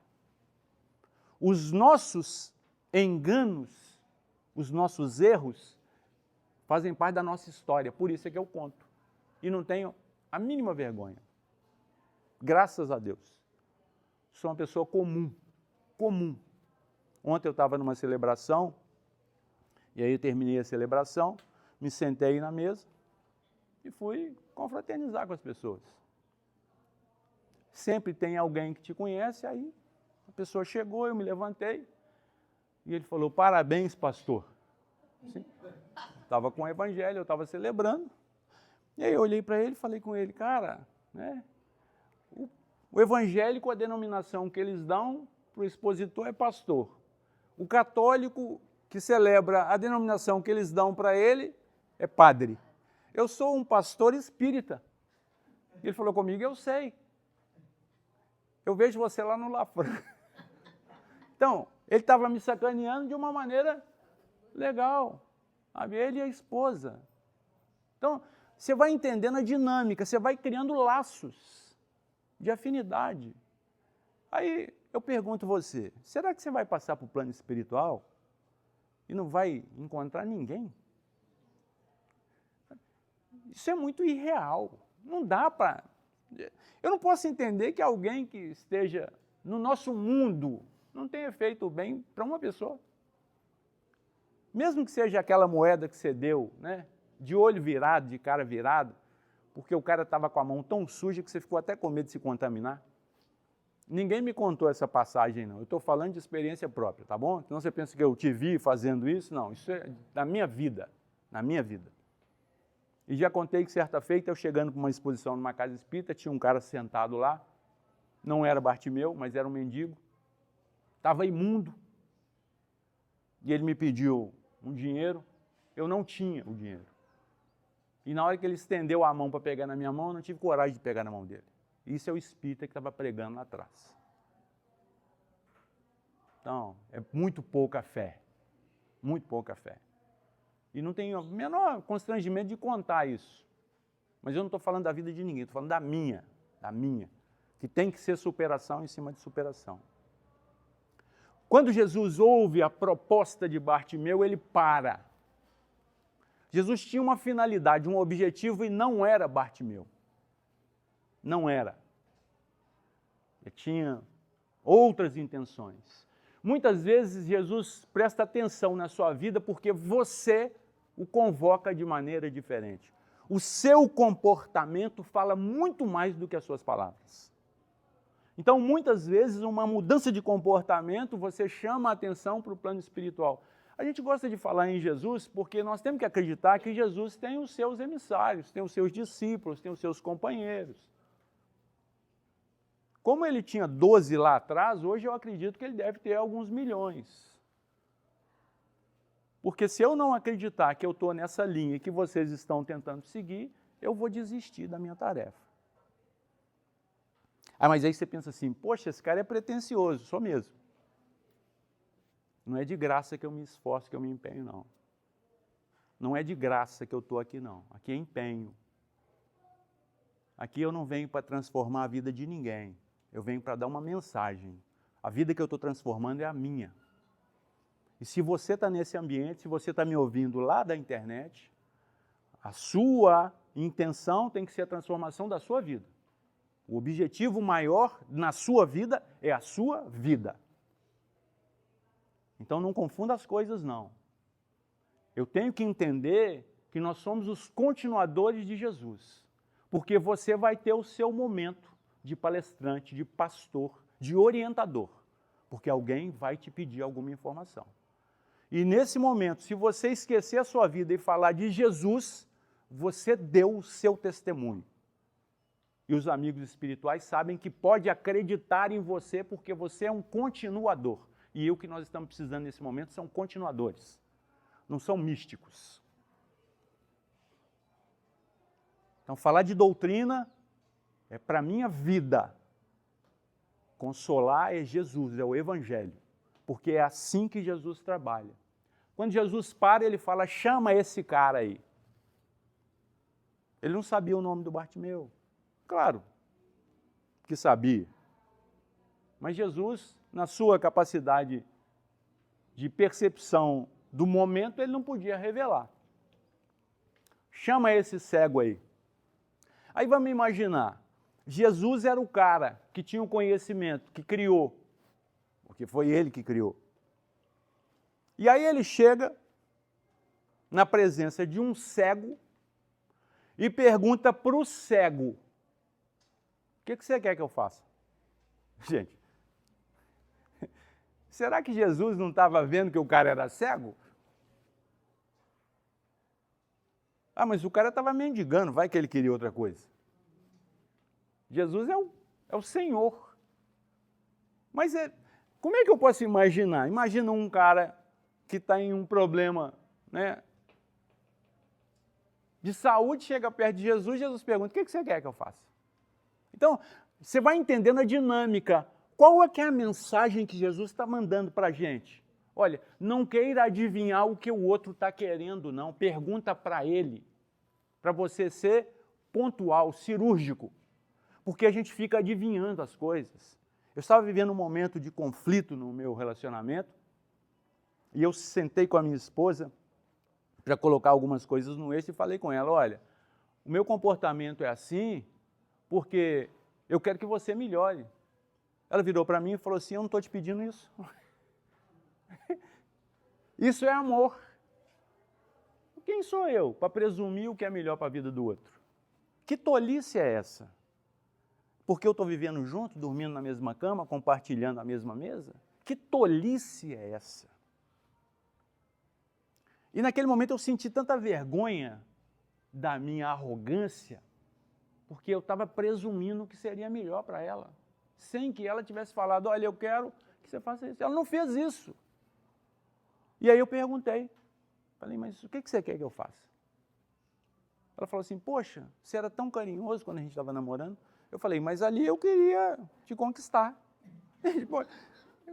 Os nossos enganos, os nossos erros, fazem parte da nossa história, por isso é que eu conto. E não tenho a mínima vergonha. Graças a Deus. Sou uma pessoa comum. Ontem eu estava numa celebração, e aí eu terminei a celebração, me sentei na mesa e fui confraternizar com as pessoas. Sempre tem alguém que te conhece, aí a pessoa chegou, eu me levantei, e ele falou, parabéns, pastor. Estava com o evangelho, eu estava celebrando, e aí eu olhei para ele e falei com ele, cara, né? O evangélico, a denominação que eles dão para o expositor é pastor. O católico que celebra a denominação que eles dão para ele é padre. Eu sou um pastor espírita. Ele falou comigo, eu sei. Eu vejo você lá no Lafran. Então, ele estava me sacaneando de uma maneira legal. Sabe? Ele e a esposa. Então, você vai entendendo a dinâmica, você vai criando laços de afinidade. Aí eu pergunto você, será que você vai passar para o plano espiritual e não vai encontrar ninguém? Isso é muito irreal. Não dá para... Eu não posso entender que alguém que esteja no nosso mundo não tenha feito bem para uma pessoa. Mesmo que seja aquela moeda que você deu, né, de olho virado, de cara virado, porque o cara estava com a mão tão suja que você ficou até com medo de se contaminar. Ninguém me contou essa passagem, não. Eu estou falando de experiência própria, tá bom? Então você pensa que eu te vi fazendo isso? Não, isso é da minha vida, na minha vida. E já contei que certa feita, eu chegando para uma exposição numa casa espírita, tinha um cara sentado lá, não era Bartimeu, mas era um mendigo, estava imundo, e ele me pediu um dinheiro, eu não tinha o dinheiro. E na hora que ele estendeu a mão para pegar na minha mão, eu não tive coragem de pegar na mão dele. Isso é o espírita que estava pregando lá atrás. Então, é muito pouca fé, muito pouca fé. E não tenho o menor constrangimento de contar isso. Mas eu não estou falando da vida de ninguém, estou falando da minha, que tem que ser superação em cima de superação. Quando Jesus ouve a proposta de Bartimeu, ele para. Jesus tinha uma finalidade, um objetivo, e não era Bartimeu. Não era. Ele tinha outras intenções. Muitas vezes Jesus presta atenção na sua vida porque você o convoca de maneira diferente. O seu comportamento fala muito mais do que as suas palavras. Então, muitas vezes, uma mudança de comportamento, você chama a atenção para o plano espiritual. A gente gosta de falar em Jesus porque nós temos que acreditar que Jesus tem os seus emissários, tem os seus discípulos, tem os seus companheiros. Como ele tinha 12 lá atrás, hoje eu acredito que ele deve ter alguns milhões. Porque se eu não acreditar que eu estou nessa linha que vocês estão tentando seguir, eu vou desistir da minha tarefa. Ah, mas aí você pensa assim, poxa, esse cara é pretensioso, sou mesmo. Não é de graça que eu me esforço, que eu me empenho, não. Não é de graça que eu estou aqui, não. Aqui é empenho. Aqui eu não venho para transformar a vida de ninguém. Eu venho para dar uma mensagem. A vida que eu estou transformando é a minha. E se você está nesse ambiente, se você está me ouvindo lá da internet, a sua intenção tem que ser a transformação da sua vida. O objetivo maior na sua vida é a sua vida. Então não confunda as coisas, não. Eu tenho que entender que nós somos os continuadores de Jesus. Porque você vai ter o seu momento de palestrante, de pastor, de orientador. Porque alguém vai te pedir alguma informação. E nesse momento, se você esquecer a sua vida e falar de Jesus, você deu o seu testemunho. E os amigos espirituais sabem que pode acreditar em você porque você é um continuador. E o que nós estamos precisando nesse momento são continuadores, não são místicos. Então, falar de doutrina é para a minha vida. Consolar é Jesus, é o Evangelho. Porque é assim que Jesus trabalha. Quando Jesus para, ele fala, chama esse cara aí. Ele não sabia o nome do Bartimeu. Claro que sabia. Mas Jesus, na sua capacidade de percepção do momento, ele não podia revelar. Chama esse cego aí. Aí vamos imaginar, Jesus era o cara que tinha o conhecimento, que criou, porque foi ele que criou. E aí ele chega na presença de um cego e pergunta para o cego, o que você quer que eu faça? Gente, será que Jesus não estava vendo que o cara era cego? Ah, mas o cara estava mendigando, vai que ele queria outra coisa. Jesus é o Senhor. Mas como é que eu posso imaginar? Imagina um cara que está em um problema, né, de saúde, chega perto de Jesus, Jesus pergunta, o que você quer que eu faça? Então, você vai entendendo a dinâmica. Qual é que é a mensagem que Jesus está mandando para a gente? Olha, não queira adivinhar o que o outro está querendo, não. Pergunta para ele, para você ser pontual, cirúrgico, porque a gente fica adivinhando as coisas. Eu estava vivendo um momento de conflito no meu relacionamento e eu sentei com a minha esposa para colocar algumas coisas no eixo e falei com ela, olha, o meu comportamento é assim porque eu quero que você melhore. Ela virou para mim e falou assim, eu não estou te pedindo isso. Isso é amor. Quem sou eu para presumir o que é melhor para a vida do outro? Que tolice é essa? Porque eu estou vivendo junto, dormindo na mesma cama, compartilhando a mesma mesa? Que tolice é essa? E naquele momento eu senti tanta vergonha da minha arrogância, porque eu estava presumindo que seria melhor para ela, sem que ela tivesse falado, olha, eu quero que você faça isso. Ela não fez isso. E aí eu perguntei, falei, mas o que você quer que eu faça? Ela falou assim, poxa, você era tão carinhoso quando a gente estava namorando. Eu falei, mas ali eu queria te conquistar.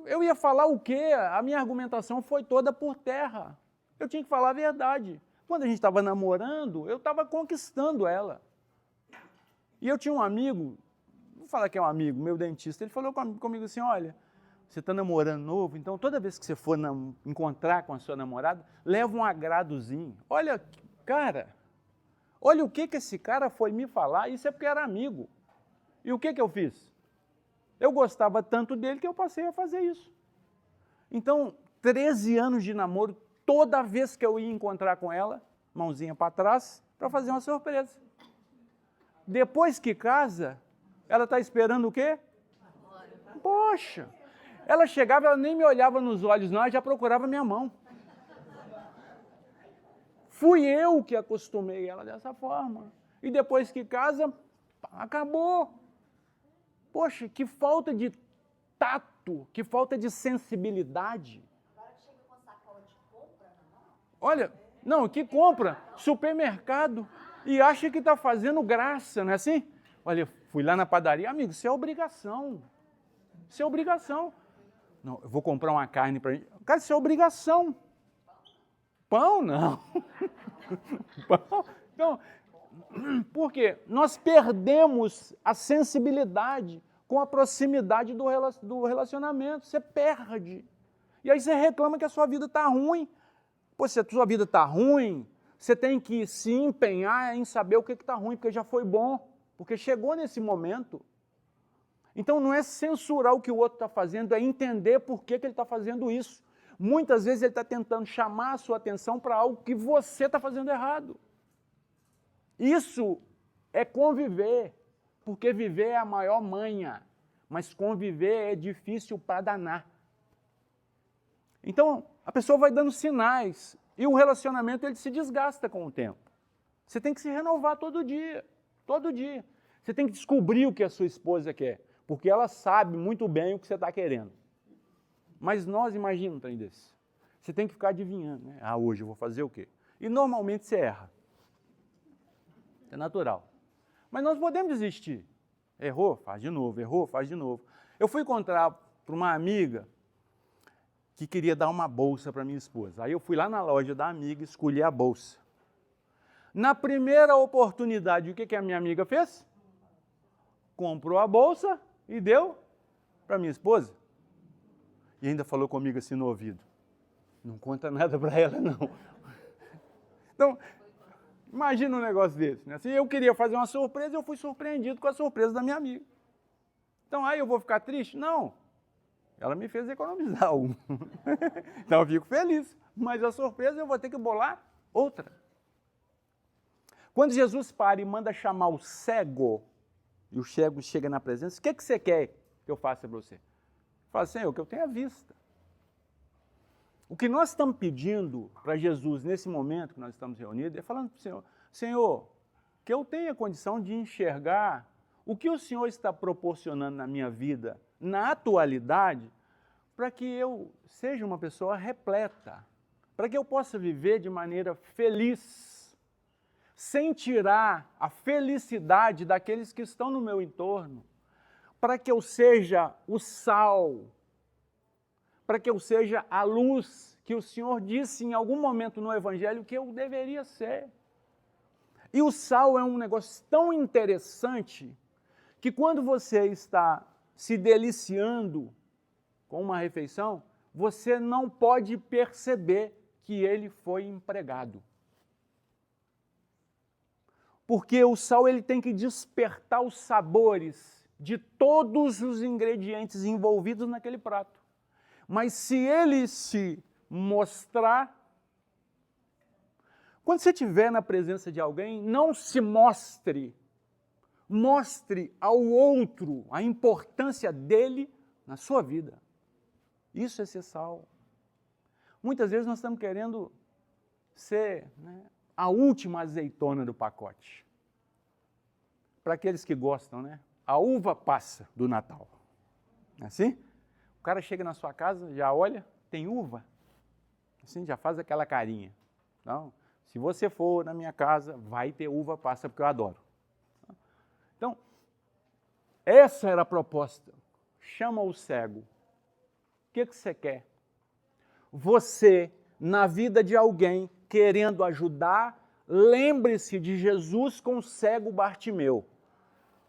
Eu ia falar o quê? A minha argumentação foi toda por terra. Eu tinha que falar a verdade. Quando a gente estava namorando, eu estava conquistando ela. E eu tinha um amigo, vou falar que é um amigo, meu dentista, ele falou comigo assim, olha, você está namorando novo, então toda vez que você for encontrar com a sua namorada, leva um agradozinho. Olha, cara, olha o que esse cara foi me falar, isso é porque era amigo. E o que eu fiz? Eu gostava tanto dele que eu passei a fazer isso. Então, 13 anos de namoro, toda vez que eu ia encontrar com ela, mãozinha para trás, para fazer uma surpresa. Depois que casa, ela está esperando o quê? Poxa, ela chegava, ela nem me olhava nos olhos, não, ela já procurava minha mão. Fui eu que acostumei ela dessa forma. E depois que casa, acabou. Poxa, que falta de tato, que falta de sensibilidade. Agora chega com sacola de compra na mão. Olha, não, que compra, supermercado, e acha que está fazendo graça, não é assim? Olha, fui lá na padaria, amigo, isso é obrigação. Isso é obrigação. Não, eu vou comprar uma carne para gente. Cara, isso é obrigação. Pão, não. Pão, então, por quê? Nós perdemos a sensibilidade com a proximidade do relacionamento. Você perde. E aí você reclama que a sua vida está ruim. Pô, se a sua vida está ruim, você tem que se empenhar em saber o que está ruim, porque já foi bom, porque chegou nesse momento. Então não é censurar o que o outro está fazendo, é entender por que ele está fazendo isso. Muitas vezes ele está tentando chamar a sua atenção para algo que você está fazendo errado. Isso é conviver, porque viver é a maior manha, mas conviver é difícil para danar. Então, a pessoa vai dando sinais e o relacionamento ele se desgasta com o tempo. Você tem que se renovar todo dia, todo dia. Você tem que descobrir o que a sua esposa quer, porque ela sabe muito bem o que você está querendo. Mas nós, imagina um trem desse. Você tem que ficar adivinhando, né? Ah, hoje eu vou fazer o quê? E normalmente você erra. É natural. Mas nós podemos desistir. Errou? Faz de novo. Errou? Faz de novo. Eu fui encontrar para uma amiga que queria dar uma bolsa para minha esposa. Aí eu fui lá na loja da amiga e escolhi a bolsa. Na primeira oportunidade, o que a minha amiga fez? Comprou a bolsa e deu para minha esposa. E ainda falou comigo assim no ouvido. Não conta nada para ela, não. Então, imagina um negócio desse, né? Se eu queria fazer uma surpresa, eu fui surpreendido com a surpresa da minha amiga. Então, aí eu vou ficar triste? Não. Ela me fez economizar um. Então, eu fico feliz. Mas a surpresa eu vou ter que bolar outra. Quando Jesus para e manda chamar o cego, e o cego chega na presença, o que você quer que eu faça para você? Fala, Senhor, que eu tenha vista. O que nós estamos pedindo para Jesus nesse momento que nós estamos reunidos é falando para o Senhor, Senhor, que eu tenha condição de enxergar o que o Senhor está proporcionando na minha vida, na atualidade, para que eu seja uma pessoa repleta, para que eu possa viver de maneira feliz, sem tirar a felicidade daqueles que estão no meu entorno, para que eu seja o sal, para que eu seja a luz que o Senhor disse em algum momento no Evangelho que eu deveria ser. E o sal é um negócio tão interessante que quando você está se deliciando com uma refeição, você não pode perceber que ele foi empregado. Porque o sal ele tem que despertar os sabores de todos os ingredientes envolvidos naquele prato. Mas se ele se mostrar, quando você estiver na presença de alguém, não se mostre, mostre ao outro a importância dele na sua vida. Isso é ser sal. Muitas vezes nós estamos querendo ser, né, a última azeitona do pacote. Para aqueles que gostam, né? A uva passa do Natal. Assim? O cara chega na sua casa, já olha, tem uva. Assim, já faz aquela carinha. Não, se você for na minha casa, vai ter uva passa, porque eu adoro. Então, essa era a proposta. Chama o cego. O que você quer? Você, na vida de alguém, querendo ajudar, lembre-se de Jesus com o cego Bartimeu.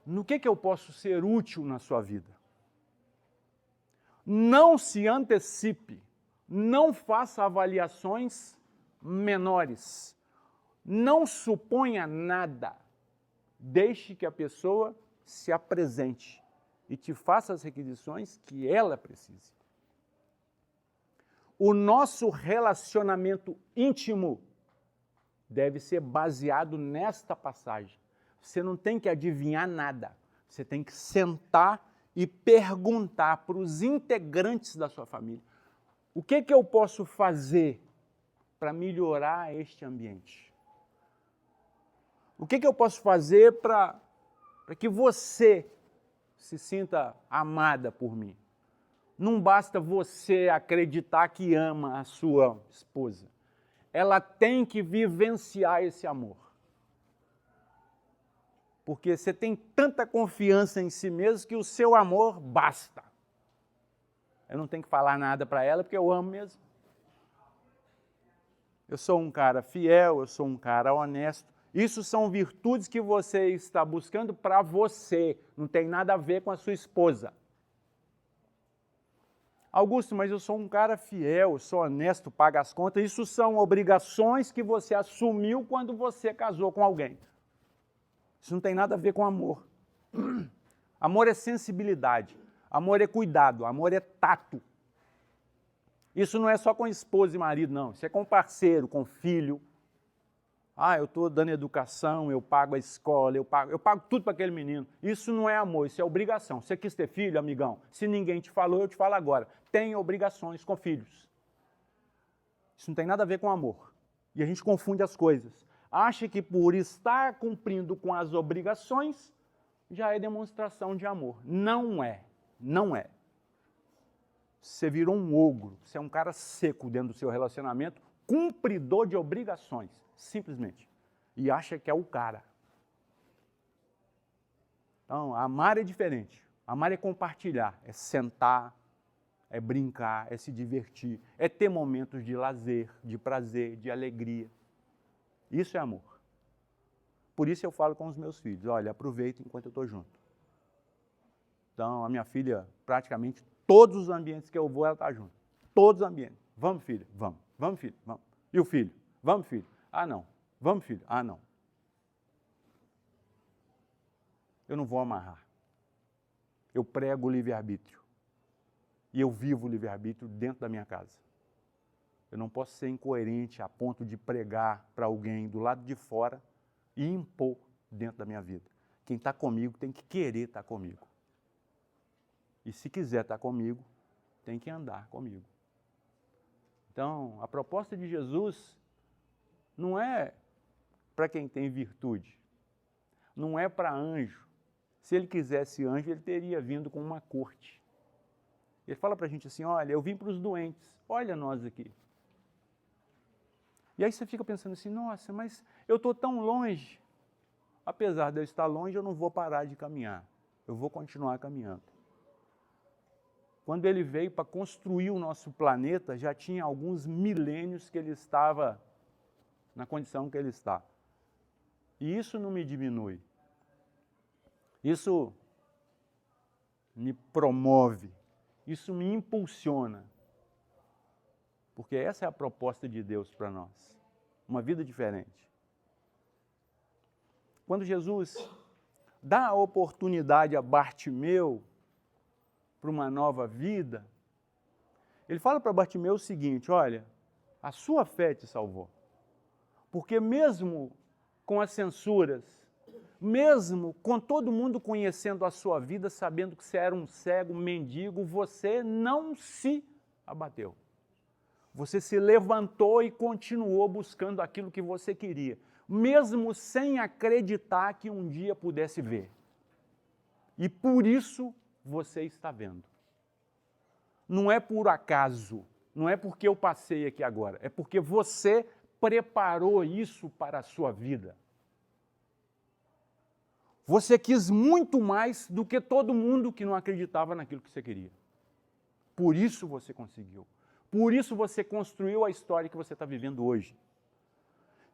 No que eu posso ser útil na sua vida? Não se antecipe, não faça avaliações menores, não suponha nada. Deixe que a pessoa se apresente e te faça as requisições que ela precise. O nosso relacionamento íntimo deve ser baseado nesta passagem. Você não tem que adivinhar nada. Você tem que sentar e perguntar para os integrantes da sua família: o que eu posso fazer para melhorar este ambiente? O que eu posso fazer para que você se sinta amada por mim? Não basta você acreditar que ama a sua esposa. Ela tem que vivenciar esse amor. Porque você tem tanta confiança em si mesmo que o seu amor basta. Eu não tenho que falar nada para ela porque eu amo mesmo. Eu sou um cara fiel, eu sou um cara honesto. Isso são virtudes que você está buscando para você. Não tem nada a ver com a sua esposa. Augusto, mas eu sou um cara fiel, eu sou honesto, pago as contas. Isso são obrigações que você assumiu quando você casou com alguém. Isso não tem nada a ver com amor. Amor é sensibilidade, amor é cuidado, amor é tato. Isso não é só com esposa e marido, não. Isso é com parceiro, com filho. Ah, eu estou dando educação, eu pago a escola, eu pago tudo para aquele menino. Isso não é amor, isso é obrigação. Você quis ter filho, amigão? Se ninguém te falou, eu te falo agora. Tem obrigações com filhos. Isso não tem nada a ver com amor. E a gente confunde as coisas. Acha que por estar cumprindo com as obrigações, já é demonstração de amor. Não é. Não é. Você virou um ogro, você é um cara seco dentro do seu relacionamento, cumpridor de obrigações, simplesmente. E acha que é o cara. Então, amar é diferente. Amar é compartilhar, é sentar, é brincar, é se divertir, é ter momentos de lazer, de prazer, de alegria. Isso é amor. Por isso eu falo com os meus filhos: olha, aproveita enquanto eu estou junto. Então, a minha filha, praticamente todos os ambientes que eu vou, ela está junto. Todos os ambientes. Vamos, filha? Vamos. Vamos, filho? Vamos. E o filho? Vamos, filho? Ah, não. Vamos, filho? Ah, não. Eu não vou amarrar. Eu prego o livre-arbítrio. E eu vivo o livre-arbítrio dentro da minha casa. Eu não posso ser incoerente a ponto de pregar para alguém do lado de fora e impor dentro da minha vida. Quem está comigo tem que querer estar comigo. E se quiser estar comigo, tem que andar comigo. Então, a proposta de Jesus não é para quem tem virtude. Não é para anjo. Se ele quisesse anjo, ele teria vindo com uma corte. Ele fala para a gente assim: olha, eu vim para os doentes, olha nós aqui. E aí você fica pensando assim: nossa, mas eu estou tão longe. Apesar de eu estar longe, eu não vou parar de caminhar. Eu vou continuar caminhando. Quando ele veio para construir o nosso planeta, já tinha alguns milênios que ele estava na condição que ele está. E isso não me diminui. Isso me promove. Isso me impulsiona. Porque essa é a proposta de Deus para nós. Uma vida diferente. Quando Jesus dá a oportunidade a Bartimeu para uma nova vida, ele fala para Bartimeu o seguinte: olha, a sua fé te salvou. Porque mesmo com as censuras, mesmo com todo mundo conhecendo a sua vida, sabendo que você era um cego, um mendigo, você não se abateu. Você se levantou e continuou buscando aquilo que você queria, mesmo sem acreditar que um dia pudesse ver. E por isso você está vendo. Não é por acaso, não é porque eu passei aqui agora, é porque você preparou isso para a sua vida. Você quis muito mais do que todo mundo que não acreditava naquilo que você queria. Por isso você conseguiu. Por isso você construiu a história que você está vivendo hoje.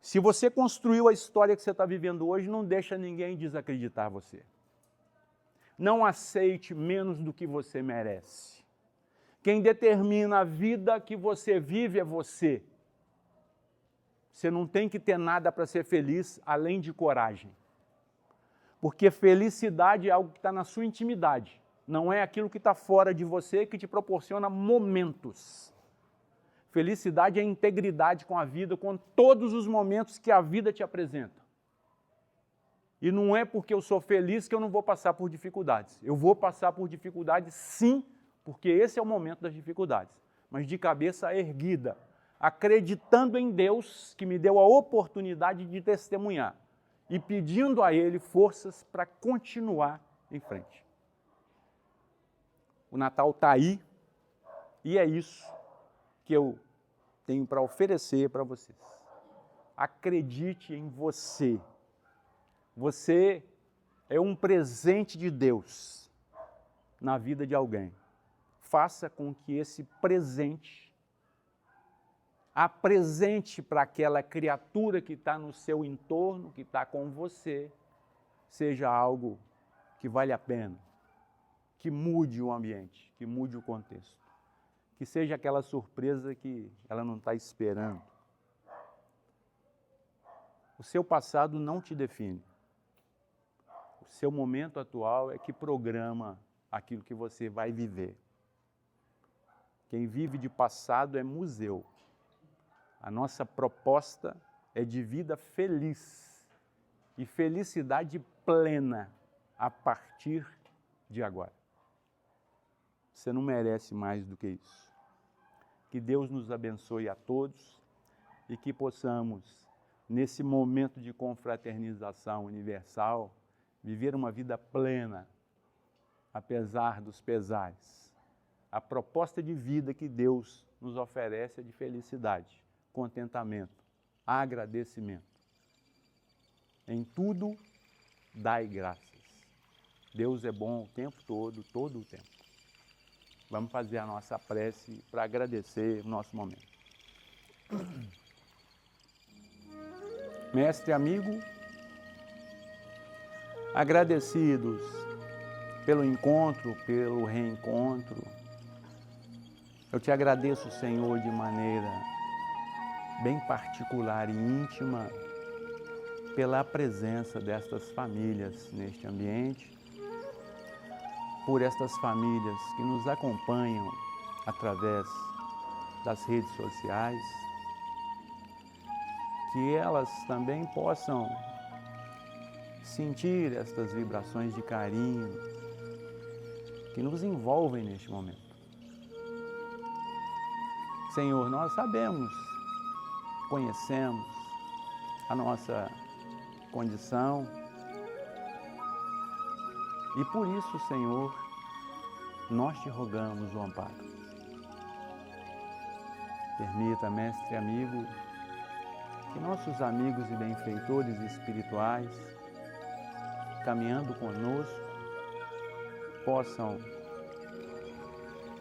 Se você construiu a história que você está vivendo hoje, não deixa ninguém desacreditar você. Não aceite menos do que você merece. Quem determina a vida que você vive é você. Você não tem que ter nada para ser feliz, além de coragem. Porque felicidade é algo que está na sua intimidade. Não é aquilo que está fora de você que te proporciona momentos. Felicidade é integridade com a vida, com todos os momentos que a vida te apresenta. E não é porque eu sou feliz que eu não vou passar por dificuldades. Eu vou passar por dificuldades sim, porque esse é o momento das dificuldades. Mas de cabeça erguida, acreditando em Deus que me deu a oportunidade de testemunhar e pedindo a Ele forças para continuar em frente. O Natal está aí e é isso que eu tenho para oferecer para vocês. Acredite em você. Você é um presente de Deus na vida de alguém. Faça com que esse presente apresente para aquela criatura que está no seu entorno, que está com você, seja algo que vale a pena, que mude o ambiente, que mude o contexto, que seja aquela surpresa que ela não está esperando. O seu passado não te define. O seu momento atual é que programa aquilo que você vai viver. Quem vive de passado é museu. A nossa proposta é de vida feliz e felicidade plena a partir de agora. Você não merece mais do que isso. Que Deus nos abençoe a todos e que possamos, nesse momento de confraternização universal, viver uma vida plena, apesar dos pesares. A proposta de vida que Deus nos oferece é de felicidade, contentamento, agradecimento. Em tudo, dai graças. Deus é bom o tempo todo o tempo. Vamos fazer a nossa prece para agradecer o nosso momento. Mestre amigo, agradecidos pelo encontro, pelo reencontro, eu te agradeço, Senhor, de maneira bem particular e íntima, pela presença destas famílias neste ambiente, por estas famílias que nos acompanham através das redes sociais, que elas também possam sentir estas vibrações de carinho que nos envolvem neste momento. Senhor, nós sabemos, conhecemos a nossa condição e por isso, Senhor, nós te rogamos o amparo. Permita, mestre amigo, que nossos amigos e benfeitores espirituais, caminhando conosco, possam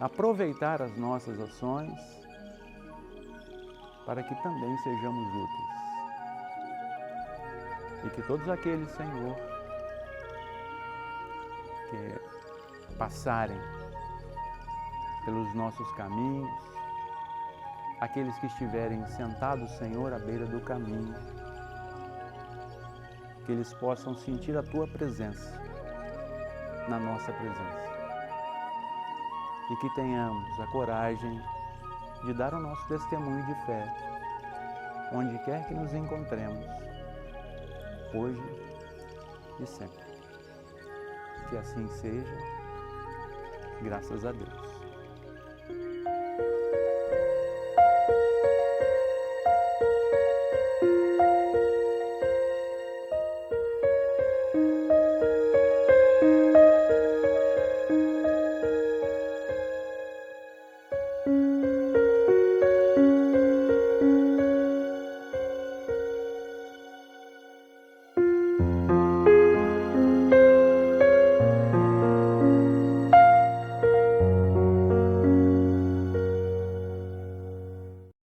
aproveitar as nossas ações para que também sejamos úteis. E que todos aqueles, Senhor, que passarem pelos nossos caminhos, aqueles que estiverem sentados, Senhor, à beira do caminho, que eles possam sentir a Tua presença na nossa presença. E que tenhamos a coragem de dar o nosso testemunho de fé, onde quer que nos encontremos, hoje e sempre. Que assim seja, graças a Deus.